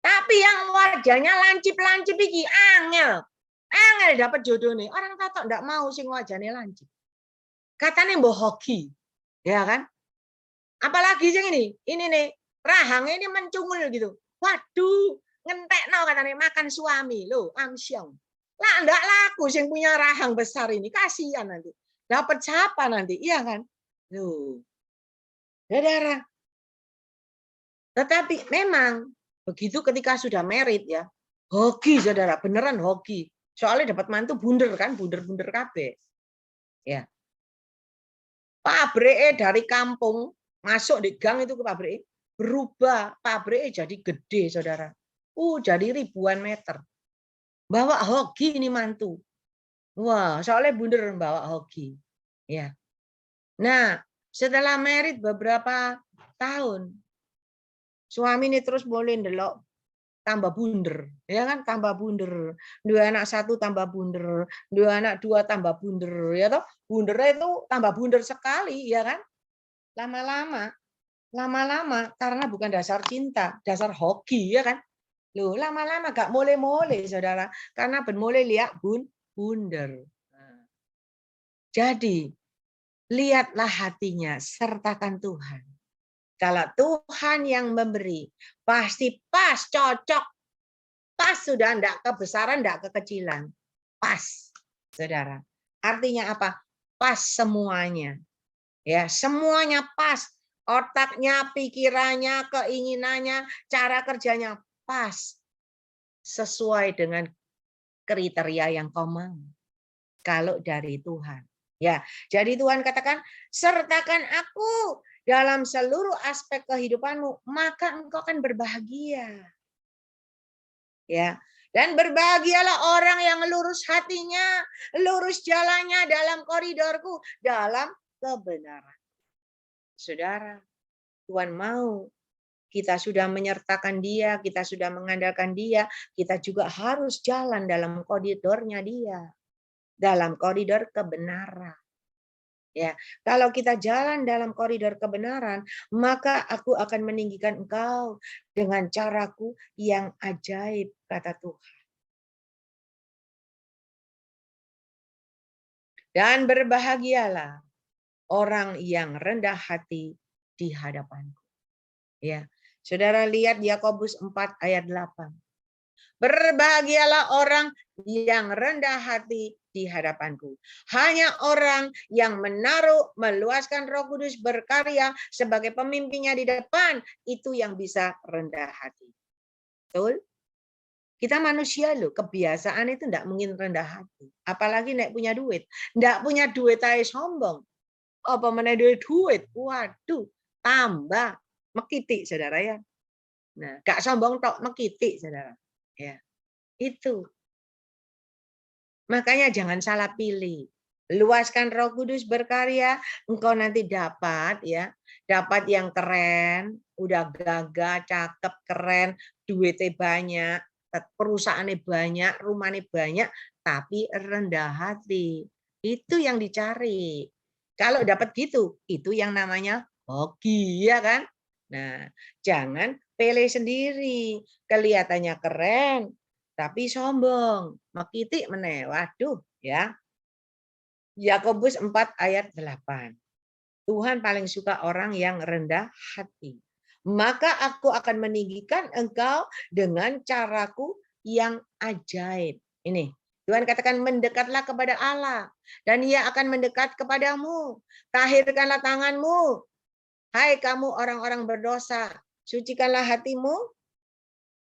Tapi yang wajahnya lancip-lancip iki angel. Angel dapat jodoh nih. Orang tatok ndak mau sing wajahnya lancip. Katanya mbok hoki. Ya kan? Apalagi sing ini nih, rahangnya ini mencungul gitu. Waduh, ngentekno katanya makan suami lo, amsyong. Lah ndak laku sing punya rahang besar ini, kasihan nanti. Dapat siapa nanti? Iya kan? Loh. Saudara. Tetapi memang begitu ketika sudah merit ya, hoki saudara, beneran hoki. Soalnya dapat mantu bunder kan, bunder-bunder kabeh. Ya. Pabriknya dari kampung masuk di gang itu ke pabrik, berubah pabriknya jadi gede saudara. Jadi ribuan meter. Bawa hoki ini mantu. Wah, soalnya bunder bawa hoki. Ya. Nah, setelah merit beberapa tahun, suami ini terus boleh ndelok tambah bunder, ya kan, tambah bunder. Dua anak satu tambah bunder, dua anak dua tambah bunder, ya toh. Bundernya itu tambah bunder sekali, ya kan. Lama-lama karena bukan dasar cinta, dasar hoki, ya kan. Loh, lama-lama gak mole-mole, saudara, karena ben mole lihat bunder. Jadi, lihatlah hatinya, sertakan Tuhan. Kalau Tuhan yang memberi, pasti pas, cocok. Pas sudah, enggak kebesaran, enggak kekecilan. Pas, saudara. Artinya apa? Pas semuanya. Ya, semuanya pas. Otaknya, pikirannya, keinginannya, cara kerjanya pas. Sesuai dengan kriteria yang kau mau. Kalau dari Tuhan. Ya, jadi Tuhan katakan, sertakan aku dalam seluruh aspek kehidupanmu, maka engkau akan berbahagia. Ya, dan berbahagialah orang yang lurus hatinya, lurus jalannya dalam koridorku, dalam kebenaran. Saudara, Tuhan mau kita sudah menyertakan dia, kita sudah mengandalkan dia, kita juga harus jalan dalam koridornya dia, dalam koridor kebenaran. Ya, kalau kita jalan dalam koridor kebenaran, maka aku akan meninggikan engkau dengan caraku yang ajaib, kata Tuhan. Dan berbahagialah orang yang rendah hati di hadapanku. Ya, saudara lihat Yakobus 4 ayat 8. Berbahagialah orang yang rendah hati di hadapanku. Hanya orang yang meluaskan Roh Kudus berkarya sebagai pemimpinnya di depan, itu yang bisa rendah hati. Betul? Kita manusia loh, kebiasaan itu enggak mungkin rendah hati. Apalagi enggak punya duit. Enggak punya duit aja sombong. Apa mana duit? Waduh, tambah mekitik, saudara ya. Nah, gak sombong tok, mekitik, saudara. Ya, itu. Makanya jangan salah pilih. Luaskan Roh Kudus berkarya, engkau nanti dapat ya, dapat yang keren, udah gagah, cakep, keren, duitnya banyak, perusahaannya banyak, rumahnya banyak, tapi rendah hati. Itu yang dicari. Kalau dapat gitu, itu yang namanya hoki, ya kan? Nah, jangan pilih sendiri. Kelihatannya keren, tapi sombong. Mekitik meneh. Waduh, ya. Yakobus 4 ayat 8. Tuhan paling suka orang yang rendah hati. Maka aku akan meninggikan engkau dengan caraku yang ajaib. Ini, Tuhan katakan mendekatlah kepada Allah dan Ia akan mendekat kepadamu. Tahirkanlah tanganmu. Hai kamu orang-orang berdosa, sucikanlah hatimu.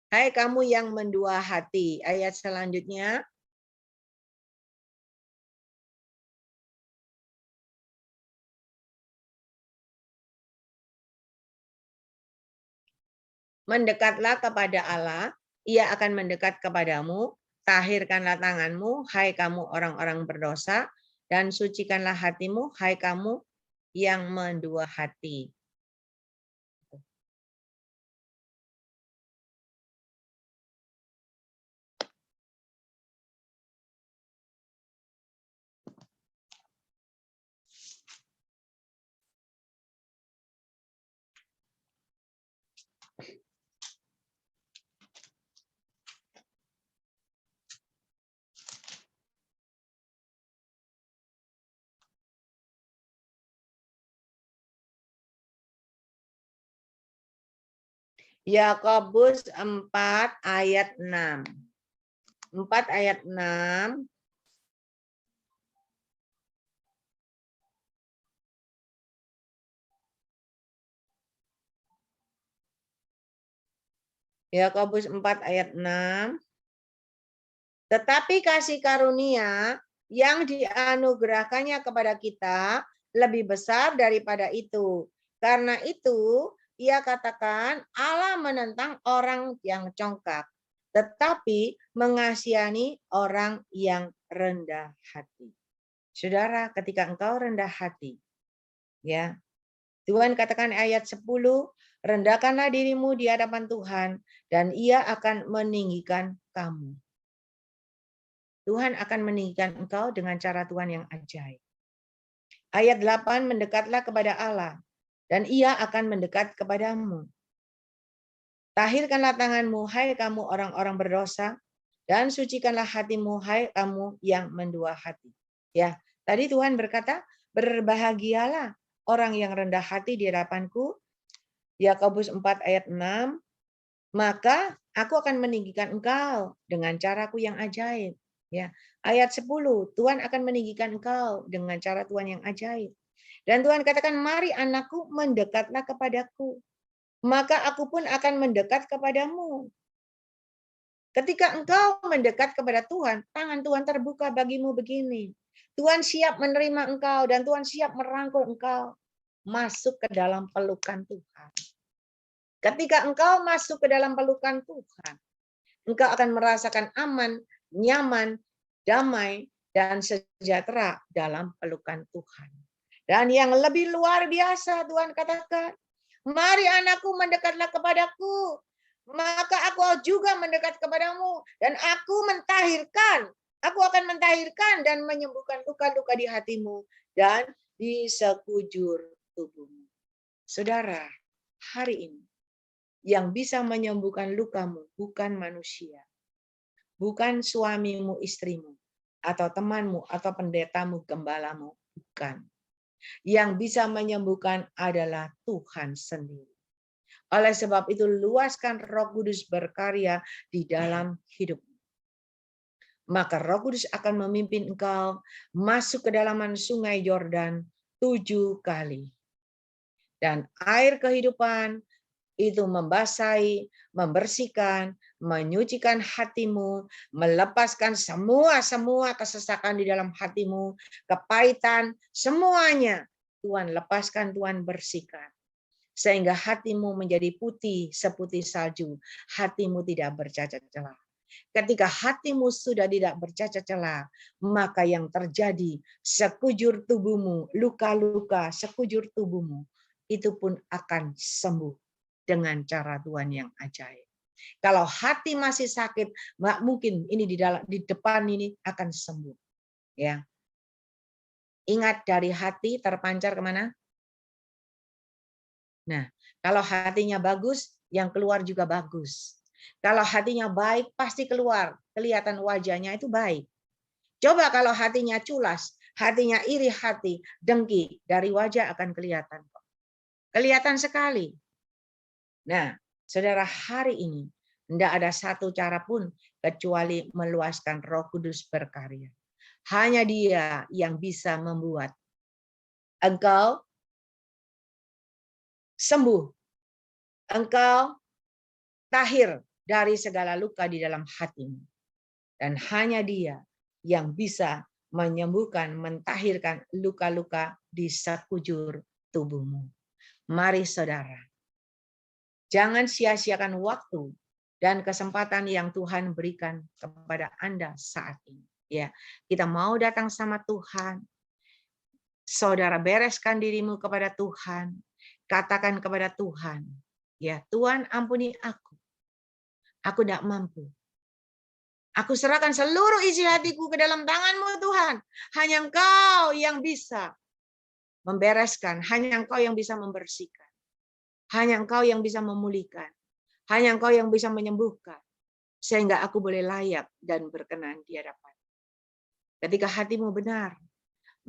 Hai kamu yang mendua hati. Ayat selanjutnya. Mendekatlah kepada Allah, Ia akan mendekat kepadamu. Tahirkanlah tanganmu, hai kamu orang-orang berdosa, dan sucikanlah hatimu, hai kamu yang mendua hati. Yakobus 4 ayat 6. 4 ayat 6. Yakobus 4 ayat 6. Tetapi kasih karunia yang dianugerahkannya kepada kita lebih besar daripada itu. Karena itu, ia katakan Allah menentang orang yang congkak, tetapi mengasihani orang yang rendah hati. Saudara, ketika engkau rendah hati, ya, Tuhan katakan ayat 10, rendahkanlah dirimu di hadapan Tuhan dan Ia akan meninggikan kamu. Tuhan akan meninggikan engkau dengan cara Tuhan yang ajaib. Ayat 8, mendekatlah kepada Allah dan Ia akan mendekat kepadamu. Tahirkanlah tanganmu, hai kamu orang-orang berdosa, dan sucikanlah hatimu, hai kamu yang mendua hati. Ya, tadi Tuhan berkata, berbahagialah orang yang rendah hati di hadapanku. Yakobus 4 ayat 6. Maka aku akan meninggikan engkau dengan caraku yang ajaib. Ya, ayat 10, Tuhan akan meninggikan engkau dengan cara Tuhan yang ajaib. Dan Tuhan katakan, mari anakku mendekatlah kepadaku. Maka aku pun akan mendekat kepadamu. Ketika engkau mendekat kepada Tuhan, tangan Tuhan terbuka bagimu begini. Tuhan siap menerima engkau dan Tuhan siap merangkul engkau masuk ke dalam pelukan Tuhan. Ketika engkau masuk ke dalam pelukan Tuhan, engkau akan merasakan aman, nyaman, damai, dan sejahtera dalam pelukan Tuhan. Dan yang lebih luar biasa Tuhan katakan, mari anakku mendekatlah kepadaku, maka aku juga mendekat kepadamu, dan aku akan mentahirkan dan menyembuhkan luka-luka di hatimu dan di sekujur tubuhmu. Saudara, hari ini yang bisa menyembuhkan lukamu bukan manusia, bukan suamimu, istrimu, atau temanmu, atau pendetamu, gembalamu, bukan. Yang bisa menyembuhkan adalah Tuhan sendiri. Oleh sebab itu, luaskan Roh Kudus berkarya di dalam hidupmu. Maka Roh Kudus akan memimpin engkau masuk ke dalaman sungai Yordan 7 kali. Dan air kehidupan itu membasahi, membersihkan, menyucikan hatimu, melepaskan semua kesesakan di dalam hatimu, kepahitan, semuanya Tuhan lepaskan, Tuhan bersihkan. Sehingga hatimu menjadi putih seputih salju, hatimu tidak bercacat celah. Ketika hatimu sudah tidak bercacat celah, maka yang terjadi sekujur tubuhmu, luka-luka sekujur tubuhmu, itu pun akan sembuh dengan cara Tuhan yang ajaib. Kalau hati masih sakit, nggak mungkin ini di depan ini akan sembuh. Ya, ingat, dari hati terpancar kemana? Nah, kalau hatinya bagus, yang keluar juga bagus. Kalau hatinya baik, pasti keluar. Kelihatan wajahnya itu baik. Coba kalau hatinya culas, hatinya iri hati, dengki, dari wajah akan kelihatan. Kelihatan sekali. Nah, saudara, hari ini tidak ada satu cara pun kecuali meluaskan Roh Kudus berkarya. Hanya Dia yang bisa membuat engkau sembuh, engkau tahir dari segala luka di dalam hatimu. Dan hanya Dia yang bisa menyembuhkan, mentahirkan luka-luka di sekujur tubuhmu. Mari saudara, jangan sia-siakan waktu dan kesempatan yang Tuhan berikan kepada Anda saat ini. Ya, kita mau datang sama Tuhan. Saudara, bereskan dirimu kepada Tuhan. Katakan kepada Tuhan, ya Tuhan, ampuni aku. Aku tidak mampu. Aku serahkan seluruh isi hatiku ke dalam tangan-Mu Tuhan. Hanya Engkau yang bisa membereskan. Hanya Engkau yang bisa membersihkan. Hanya Engkau yang bisa memulihkan. Hanya Engkau yang bisa menyembuhkan. Sehingga aku boleh layak dan berkenan di hadapan. Ketika hatimu benar,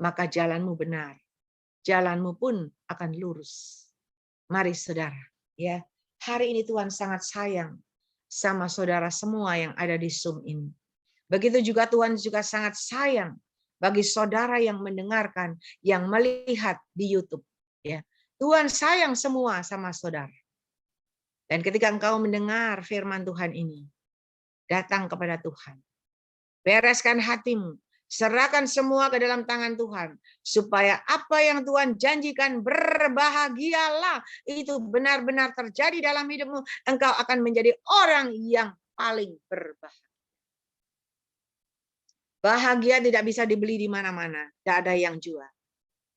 maka jalanmu benar. Jalanmu pun akan lurus. Mari saudara, ya. Hari ini Tuhan sangat sayang sama saudara semua yang ada di Zoom ini. Begitu juga Tuhan juga sangat sayang bagi saudara yang mendengarkan, yang melihat di YouTube, ya. Tuhan sayang semua sama saudara. Dan ketika engkau mendengar firman Tuhan ini, datang kepada Tuhan. Bereskan hatimu. Serahkan semua ke dalam tangan Tuhan. Supaya apa yang Tuhan janjikan, berbahagialah. Itu benar-benar terjadi dalam hidupmu. Engkau akan menjadi orang yang paling berbahagia. Bahagia tidak bisa dibeli di mana-mana. Tidak ada yang jual.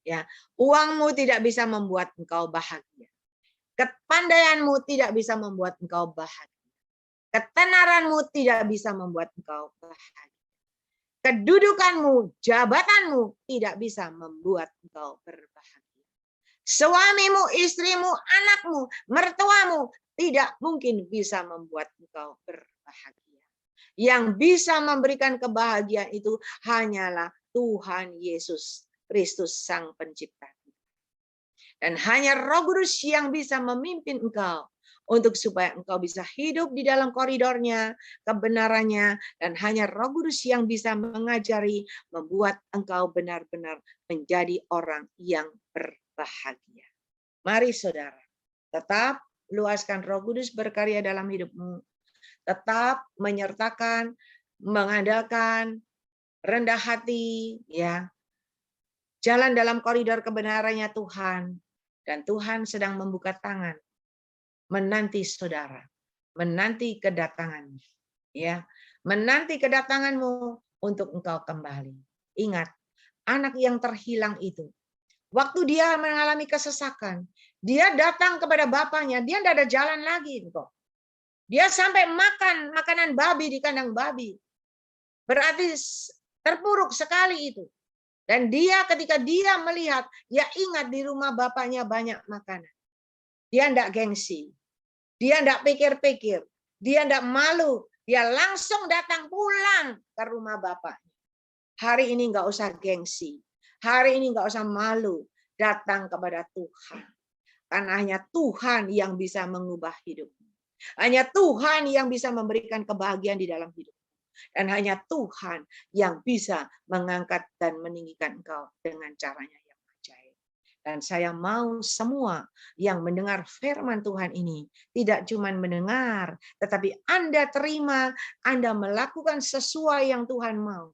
Ya, uangmu tidak bisa membuat engkau bahagia. Kepandaianmu tidak bisa membuat engkau bahagia. Ketenaranmu tidak bisa membuat engkau bahagia. Kedudukanmu, jabatanmu tidak bisa membuat engkau berbahagia. Suamimu, istrimu, anakmu, mertuamu tidak mungkin bisa membuat engkau berbahagia. Yang bisa memberikan kebahagiaan itu hanyalah Tuhan Yesus Kristus Sang Pencipta. Dan hanya Roh Kudus yang bisa memimpin engkau untuk supaya engkau bisa hidup di dalam koridornya, kebenarannya, dan hanya Roh Kudus yang bisa mengajari, membuat engkau benar-benar menjadi orang yang berbahagia. Mari saudara, tetap luaskan Roh Kudus berkarya dalam hidupmu, tetap menyertakan, mengandalkan, rendah hati, ya, jalan dalam koridor kebenarannya Tuhan, dan Tuhan sedang membuka tangan menanti saudara, menanti kedatanganmu, ya, menanti kedatanganmu untuk engkau kembali. Ingat, anak yang terhilang itu, waktu dia mengalami kesesakan, dia datang kepada bapaknya, dia tidak ada jalan lagi kok. Dia sampai makan makanan babi di kandang babi. Berarti terpuruk sekali itu. Dan dia ketika dia melihat, dia ingat di rumah bapaknya banyak makanan. Dia tidak gengsi. Dia tidak pikir-pikir. Dia tidak malu. Dia langsung datang pulang ke rumah bapaknya. Hari ini nggak usah gengsi. Hari ini nggak usah malu. Datang kepada Tuhan. Karena hanya Tuhan yang bisa mengubah hidupmu. Hanya Tuhan yang bisa memberikan kebahagiaan di dalam hidup. Dan hanya Tuhan yang bisa mengangkat dan meninggikan engkau dengan caranya yang ajaib. Dan saya mau semua yang mendengar firman Tuhan ini tidak cuma mendengar, tetapi Anda terima, Anda melakukan sesuai yang Tuhan mau.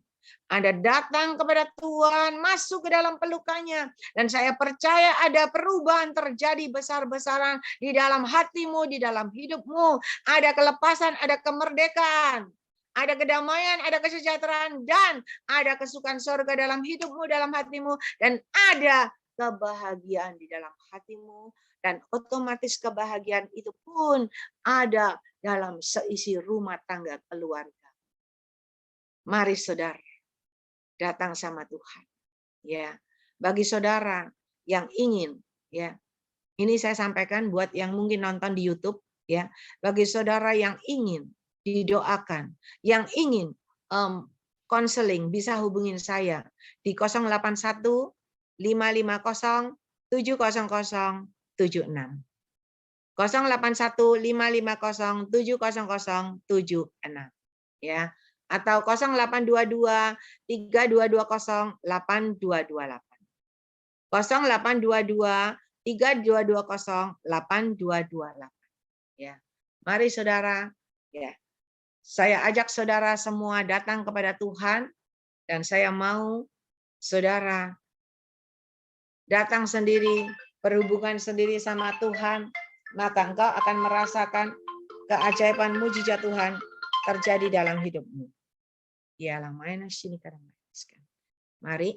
Anda datang kepada Tuhan, masuk ke dalam pelukannya. Dan saya percaya ada perubahan terjadi besar-besaran di dalam hatimu, di dalam hidupmu. Ada kelepasan, ada kemerdekaan. Ada kedamaian, ada kesejahteraan, dan ada kesukaan surga dalam hidupmu, dalam hatimu. Dan ada kebahagiaan di dalam hatimu. Dan otomatis kebahagiaan itu pun ada dalam seisi rumah tangga keluarga. Mari saudara, datang sama Tuhan. Ya, bagi saudara yang ingin, ya, ini saya sampaikan buat yang mungkin nonton di YouTube, ya, bagi saudara yang ingin didoakan, yang ingin konseling, bisa hubungin saya di 081 550 700 76. 081 550 700 76. Ya. Atau 0822 3220 8228. 0822 3220 8228. Ya. Mari saudara, ya. Saya ajak saudara semua datang kepada Tuhan, dan saya mau saudara datang sendiri, berhubungan sendiri sama Tuhan, maka engkau akan merasakan keajaiban mujizat Tuhan terjadi dalam hidupmu. Ialah mainan sini kadang. Mari,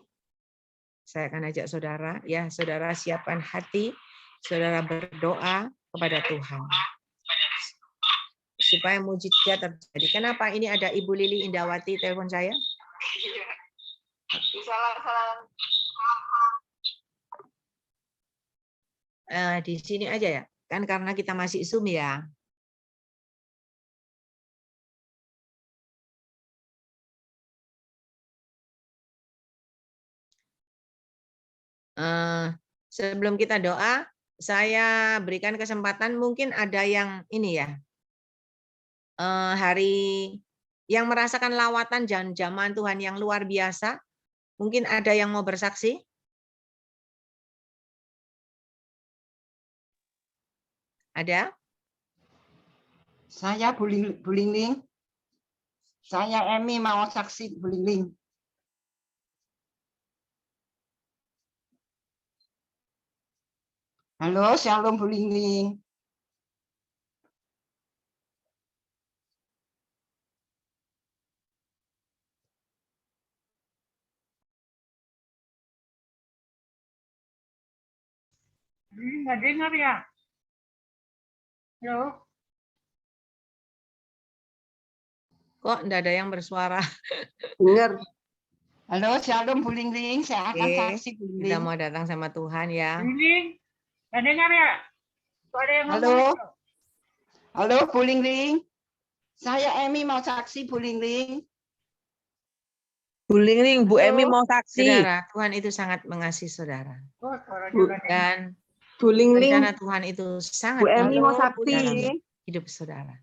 saya akan ajak saudara, ya, saudara siapkan hati, saudara berdoa kepada Tuhan supaya mujizat terjadi. Kenapa ini ada Ibu Lili Indawati telepon saya? Di sini aja ya, kan karena kita masih Zoom ya. Sebelum kita doa, saya berikan kesempatan, mungkin ada yang ini ya, hari yang merasakan lawatan zaman Tuhan yang luar biasa, mungkin ada yang mau bersaksi? Ada? Saya Bu Lingling. Saya Emi mau saksi Bu Lingling. Halo, Shalom Bu Lingling. Nggak dengar ya? Halo? Kok enggak ada yang bersuara? Dengar. Halo, Shalom Bu Lingling. Saya akan saksi Bu Lingling. Kita mau datang sama Tuhan ya. Lingling, nggak dengar ya? Ada yang halo? Halo Bu Lingling. Saya Emi mau saksi Bu Lingling. Bu Lingling, Bu Emi mau saksi. Saudara, Tuhan itu sangat mengasihi saudara. Dan Bu Lingling, rencana Tuhan itu sangat Bu Emi mau indah saksi. dalam hidup saudara.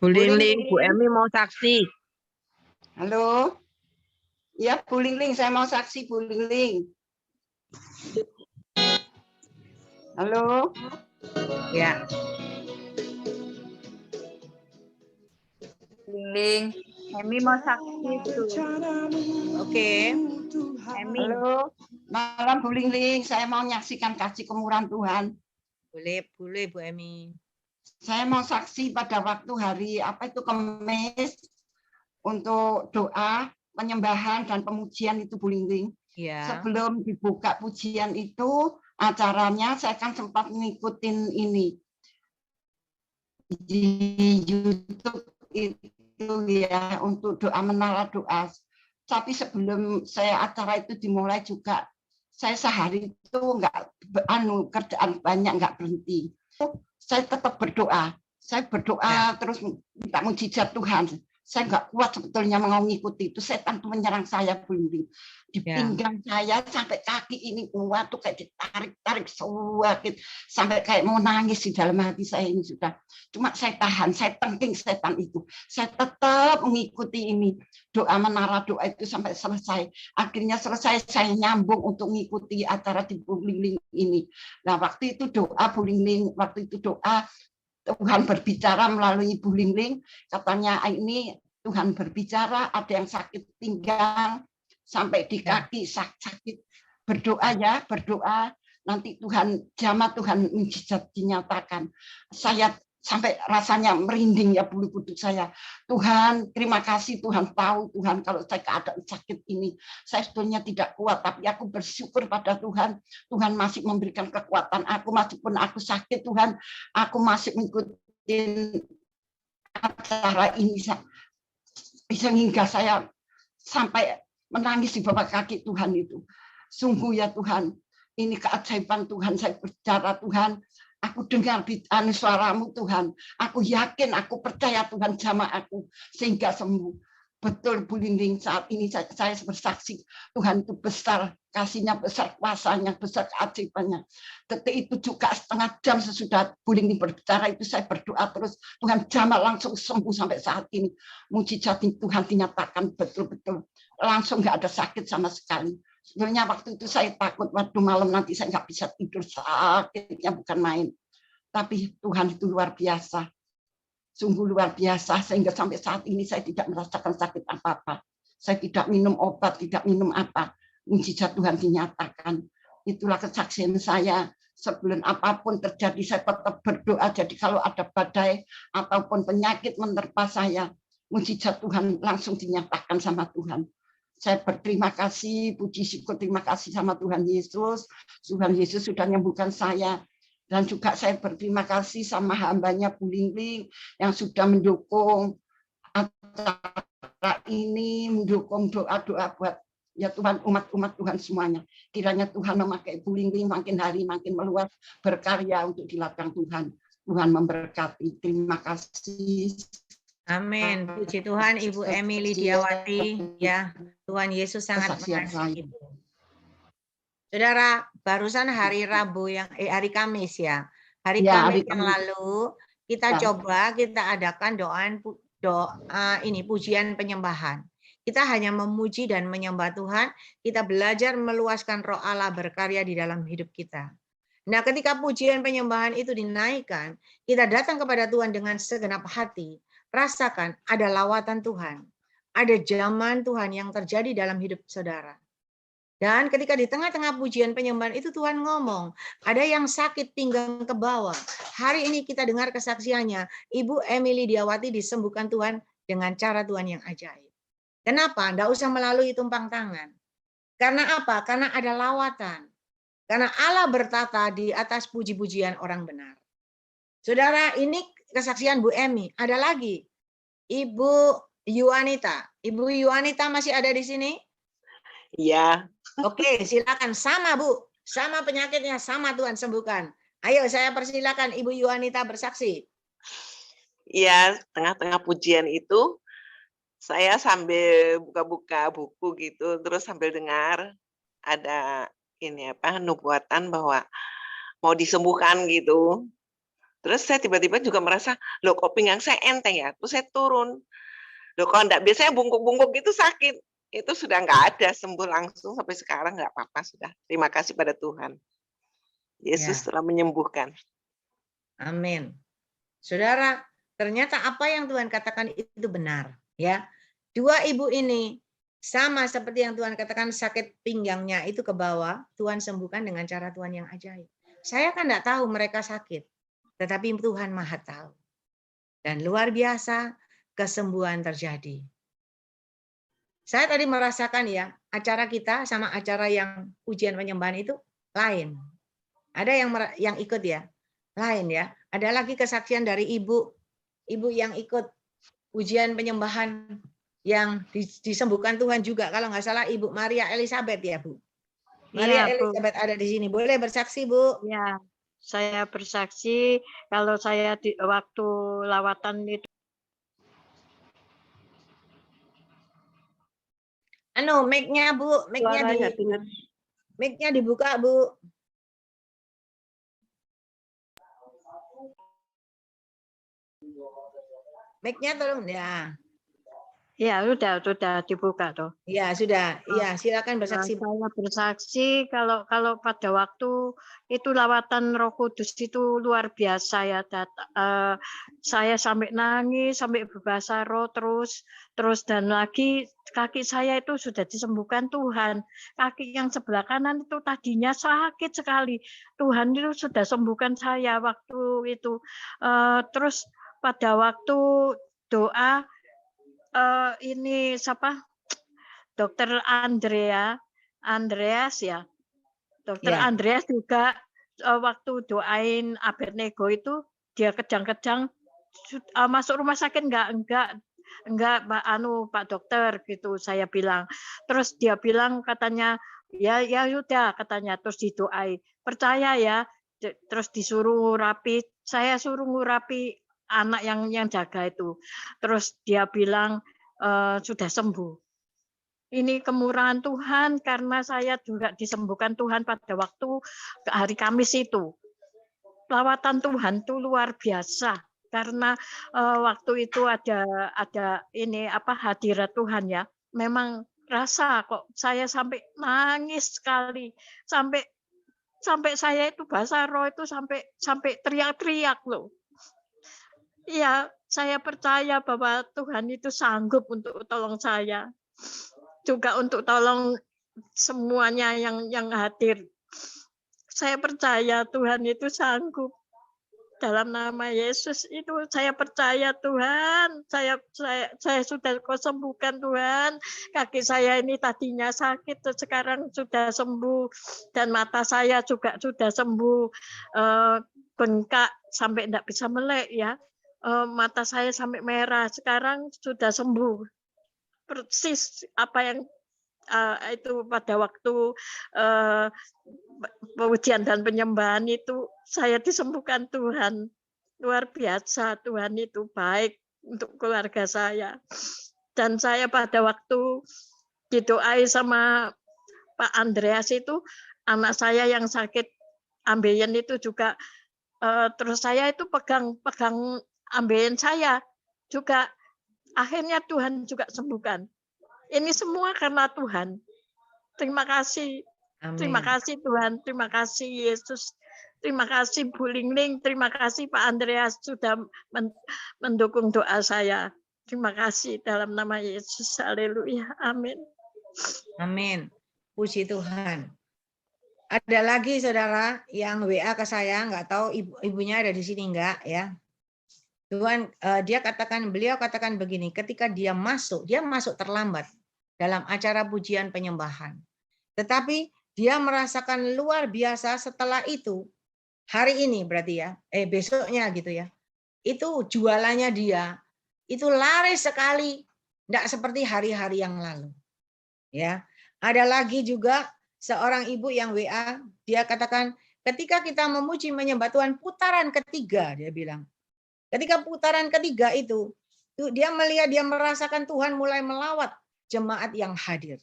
Bu Lingling, Lingling. Bu Emi mau saksi. Halo. Ya, Bu Lingling, saya mau saksi Bu Lingling. Halo. Ya, Lingling, Emi mau saksi tuh. oke. Emi, Halo. Malam Bu Lingling, saya mau menyaksikan kasih kemurahan Tuhan. Boleh Bu Emi. Saya mau saksi pada waktu hari apa itu Kamis untuk doa, penyembahan dan pemujian itu Bu Lingling. Ya. Sebelum dibuka pujian itu acaranya saya kan sempat ngikutin ini di YouTube itu ya untuk doa menara doa. Tapi sebelum saya acara itu dimulai juga saya sehari itu enggak kerjaan banyak enggak berhenti. Saya tetap berdoa. Saya berdoa terus minta mujizat Tuhan. Saya enggak kuat sebetulnya mau mengikuti itu, setan tuh menyerang saya Bu Lingling. Di pinggang saya sampai kaki ini kuat tuh kayak ditarik-tarik sakit sampai kayak mau nangis di dalam hati saya ini sudah. Cuma saya tahan, saya tengking setan itu. Saya tetap mengikuti ini doa menara doa itu sampai selesai. Akhirnya selesai saya nyambung untuk mengikuti acara di Bu Lingling ini. Nah, waktu itu doa Bu Lingling, waktu itu doa Tuhan berbicara melalui Bu Lingling, katanya ini Tuhan berbicara, ada yang sakit pinggang sampai di kaki sakit, berdoa ya, berdoa nanti Tuhan jamah Tuhan mujizat dinyatakan. Saya sampai rasanya merinding ya bulu kuduk saya. Tuhan, terima kasih Tuhan tahu Tuhan kalau saya keadaan sakit ini. Saya sebetulnya tidak kuat, tapi aku bersyukur pada Tuhan. Tuhan masih memberikan kekuatan aku, meskipun aku sakit Tuhan, aku masih mengikuti acara ini. Bisa hingga saya sampai menangis di bawah kaki Tuhan itu. Sungguh ya Tuhan, ini keajaiban Tuhan, saya bicara Tuhan, aku dengar suaramu Tuhan. Aku yakin, aku percaya Tuhan jamah aku sehingga sembuh. Betul Bu Lingling, saat ini saya bersaksi Tuhan itu besar, kasihnya besar, kuasanya besar, keajaibannya. Detik itu juga setengah jam sesudah Bu Lingling berbicara itu saya berdoa terus. Tuhan jamah langsung sembuh sampai saat ini. Mujizat Tuhan dinyatakan betul-betul. Langsung nggak ada sakit sama sekali. Sebenarnya waktu itu saya takut, waktu malam nanti saya nggak bisa tidur, sakitnya bukan main. Tapi Tuhan itu luar biasa. Sungguh luar biasa, sehingga sampai saat ini saya tidak merasakan sakit apa-apa. Saya tidak minum obat, tidak minum apa. Mujizat Tuhan dinyatakan. Itulah kesaksian saya. Sebelum apapun terjadi, saya tetap berdoa. Jadi kalau ada badai ataupun penyakit menerpa saya, mujizat Tuhan langsung dinyatakan sama Tuhan. Saya berterima kasih, puji syukur, terima kasih sama Tuhan Yesus. Tuhan Yesus sudah menyembuhkan saya. Dan juga saya berterima kasih sama hambanya Bu Lingling yang sudah mendukung acara ini, mendukung doa-doa buat ya Tuhan, umat-umat Tuhan semuanya. Kiranya Tuhan memakai Bu Lingling makin hari makin meluas, berkarya untuk di ladang Tuhan. Tuhan memberkati. Terima kasih. Amin. Puji Tuhan Ibu Emi Lidiawati. Ya, Tuhan Yesus sangat mengasihi. Saudara, barusan hari Rabu hari Kamis ya. Hari Kamis yang lalu kita coba kita adakan doa ini pujian penyembahan. Kita hanya memuji dan menyembah Tuhan, kita belajar meluaskan Roh Allah berkarya di dalam hidup kita. Nah, ketika pujian penyembahan itu dinaikkan, kita datang kepada Tuhan dengan segenap hati. Rasakan ada lawatan Tuhan. Ada zaman Tuhan yang terjadi dalam hidup saudara. Dan ketika di tengah-tengah pujian penyembahan itu Tuhan ngomong, ada yang sakit pinggang ke bawah. Hari ini kita dengar kesaksiannya, Ibu Emi Lidiawati disembuhkan Tuhan dengan cara Tuhan yang ajaib. Kenapa? Nggak usah melalui tumpang tangan. Karena apa? Karena ada lawatan. Karena Allah bertata di atas puji-pujian orang benar. Saudara, ini kesaksian Bu Emi. Ada lagi. Ibu Yuanita. Ibu Yuanita masih ada di sini? Iya. Oke, silakan. Sama Bu, sama penyakitnya, sama Tuhan sembuhkan. Ayo saya persilakan Ibu Yuanita bersaksi. Iya, tengah-tengah pujian itu saya sambil buka-buka buku gitu, terus sambil dengar ada ini nubuatan bahwa mau disembuhkan gitu. Terus saya tiba-tiba juga merasa, loh kok pinggang saya enteng ya? Terus saya turun. Loh kalau enggak biasanya bungkuk-bungkuk gitu sakit. Itu sudah nggak ada, sembuh langsung sampai sekarang nggak apa-apa sudah. Terima kasih pada Tuhan. Yesus Ya. telah menyembuhkan. Amin. Saudara, ternyata apa yang Tuhan katakan itu benar, ya. Dua ibu ini sama seperti yang Tuhan katakan, sakit pinggangnya itu ke bawah, Tuhan sembuhkan dengan cara Tuhan yang ajaib. Saya kan enggak tahu mereka sakit, tetapi Tuhan Maha tahu. Dan luar biasa kesembuhan terjadi. Saya tadi merasakan ya, acara kita sama acara yang ujian penyembahan itu lain. Ada yang ikut ya, lain ya. Ada lagi kesaksian dari ibu yang ikut ujian penyembahan yang disembuhkan Tuhan juga. Kalau nggak salah Ibu Maria Elizabeth ya Bu. Maria Iya, Bu. Elizabeth ada di sini. Boleh bersaksi Bu? Ya, saya bersaksi kalau saya di waktu lawatan itu Mic-nya Bu, suaranya dengar. mic-nya dibuka Bu. Mic-nya tolong ya. Ya, sudah dibuka toh. Ya, sudah. Ya, silakan bersaksi. Saya bersaksi kalau pada waktu itu lawatan Roh Kudus itu luar biasa ya. Saya sampai nangis, sampai berbahasa roh terus dan lagi kaki saya itu sudah disembuhkan Tuhan. Kaki yang sebelah kanan itu tadinya sakit sekali. Tuhan itu sudah sembuhkan saya waktu itu. Terus pada waktu doa ini siapa? Dokter Andreas ya. Dokter Ya. Andreas juga waktu doain Abednego itu dia kejang-kejang masuk rumah sakit enggak Pak dokter gitu saya bilang. Terus dia bilang katanya ya sudah katanya terus didoai. Percaya ya. Terus disuruh ngurapi, saya suruh ngurapi anak yang jaga itu. Terus dia bilang sudah sembuh. Ini kemurahan Tuhan karena saya juga disembuhkan Tuhan pada waktu hari Kamis itu. Lawatan Tuhan itu luar biasa karena waktu itu ada ini hadirat Tuhan ya. Memang rasa kok saya sampai nangis sekali sampai saya itu bahasa roh itu sampai teriak-teriak loh. Iya, saya percaya bahwa Tuhan itu sanggup untuk tolong saya. Juga untuk tolong semuanya yang hadir. Saya percaya Tuhan itu sanggup. Dalam nama Yesus itu saya percaya Tuhan. Saya sudah Kau sembuhkan Tuhan. Kaki saya ini tadinya sakit, sekarang sudah sembuh. Dan mata saya juga sudah sembuh. Bengkak sampai tidak bisa melek ya. Mata saya sampai merah. Sekarang sudah sembuh. Persis apa yang itu pada waktu ujian dan penyembahan itu saya disembuhkan Tuhan. Luar biasa, Tuhan itu baik untuk keluarga saya. Dan saya pada waktu didoai sama Pak Andreas itu, anak saya yang sakit ambeien itu juga, terus saya itu pegang ambeien saya juga. Akhirnya Tuhan juga sembuhkan. Ini semua karena Tuhan. Terima kasih. Amin. Terima kasih Tuhan. Terima kasih Yesus. Terima kasih Bu Lingling. Terima kasih Pak Andreas sudah mendukung doa saya. Terima kasih dalam nama Yesus. Haleluya. Amin. Amin. Puji Tuhan. Ada lagi saudara yang WA ke saya, nggak tahu ibunya ada di sini enggak ya. Tuhan, beliau katakan begini, ketika dia masuk terlambat dalam acara pujian penyembahan. Tetapi dia merasakan luar biasa setelah itu, hari ini berarti ya, besoknya gitu ya, itu jualannya dia, itu laris sekali, tidak seperti hari-hari yang lalu. Ya, ada lagi juga seorang ibu yang WA, dia katakan, ketika kita memuji menyembah Tuhan, putaran ketiga, dia bilang, ketika putaran ketiga itu dia melihat, dia merasakan Tuhan mulai melawat jemaat yang hadir.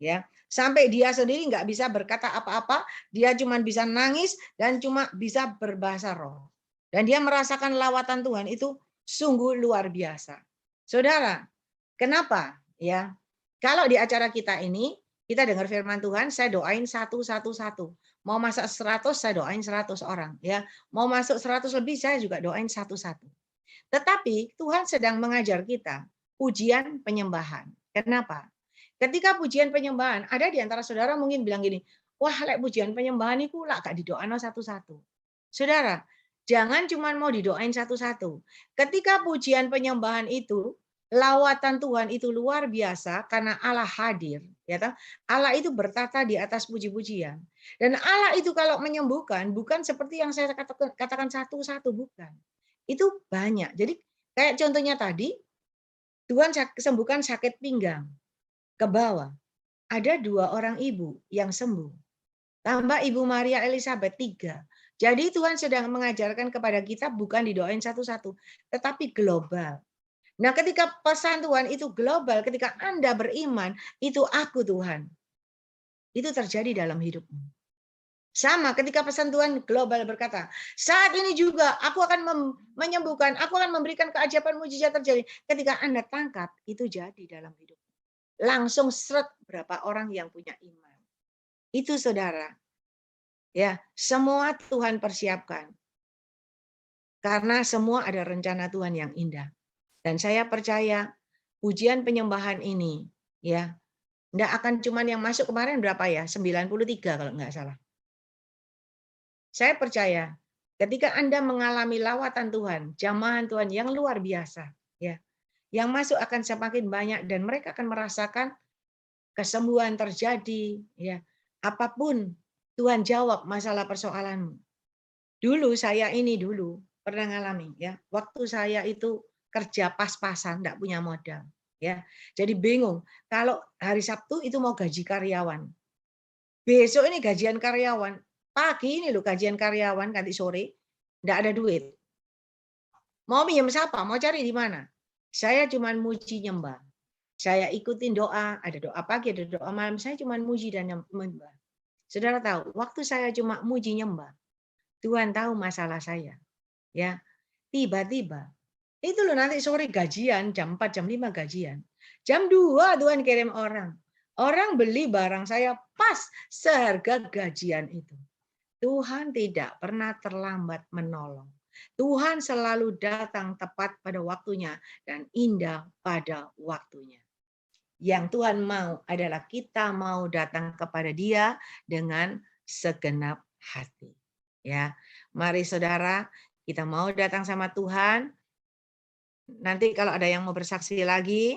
ya. Sampai dia sendiri nggak bisa berkata apa-apa, dia cuma bisa nangis dan cuma bisa berbahasa roh. Dan dia merasakan lawatan Tuhan itu sungguh luar biasa. Saudara, kenapa? Ya, kalau di acara kita ini, kita dengar firman Tuhan, saya doain satu. Mau masuk 100, saya doain 100 orang. Ya, mau masuk 100 lebih, saya juga doain satu. Tetapi Tuhan sedang mengajar kita pujian penyembahan. Kenapa? Ketika pujian penyembahan, ada di antara saudara mungkin bilang gini, wah lek pujian penyembahan itu lah gak didoain satu-satu. Saudara, jangan cuma mau didoain satu-satu. Ketika pujian penyembahan itu, lawatan Tuhan itu luar biasa karena Allah hadir. Ya toh? Allah itu bertata di atas puji-pujian. Dan Allah itu kalau menyembuhkan, bukan seperti yang saya katakan satu-satu, bukan. Itu banyak. Jadi kayak contohnya tadi, Tuhan sembuhkan sakit pinggang ke bawah. Ada 2 orang ibu yang sembuh. Tambah Ibu Maria Elizabeth 3. Jadi Tuhan sedang mengajarkan kepada kita bukan didoain satu-satu, tetapi global. Nah, ketika pesan Tuhan itu global, ketika Anda beriman, itu aku Tuhan. Itu terjadi dalam hidupmu. Sama ketika pesan Tuhan global berkata, saat ini juga aku akan menyembuhkan, aku akan memberikan keajaiban mujizat terjadi. Ketika Anda tangkap, itu jadi dalam hidup. Langsung seret berapa orang yang punya iman. Itu saudara. Ya, semua Tuhan persiapkan. Karena semua ada rencana Tuhan yang indah. Dan saya percaya pujian penyembahan ini ya, enggak akan cuman yang masuk kemarin berapa ya? 93 kalau enggak salah. Saya percaya ketika Anda mengalami lawatan Tuhan, jamahan Tuhan yang luar biasa, ya, yang masuk akan semakin banyak dan mereka akan merasakan kesembuhan terjadi, ya, apapun Tuhan jawab masalah persoalanmu. Dulu saya ini pernah ngalami, ya, waktu saya itu kerja pas-pasan, enggak punya modal, ya, jadi bingung kalau hari Sabtu itu mau gaji karyawan, besok ini gajian karyawan. Pagi ini loh gajian karyawan, nanti sore, enggak ada duit. Mau pinjam siapa? Mau cari di mana? Saya cuma muji nyembah. Saya ikutin doa, ada doa pagi, ada doa malam. Saya cuma muji dan nyembah. Saudara tahu, waktu saya cuma muji nyembah, Tuhan tahu masalah saya. Ya, tiba-tiba, itu loh nanti sore gajian, jam 4, jam 5 gajian. Jam 2 Tuhan kirim orang. Orang beli barang saya pas seharga gajian itu. Tuhan tidak pernah terlambat menolong. Tuhan selalu datang tepat pada waktunya dan indah pada waktunya. Yang Tuhan mau adalah kita mau datang kepada Dia dengan segenap hati. Ya, mari saudara, kita mau datang sama Tuhan. Nanti kalau ada yang mau bersaksi lagi,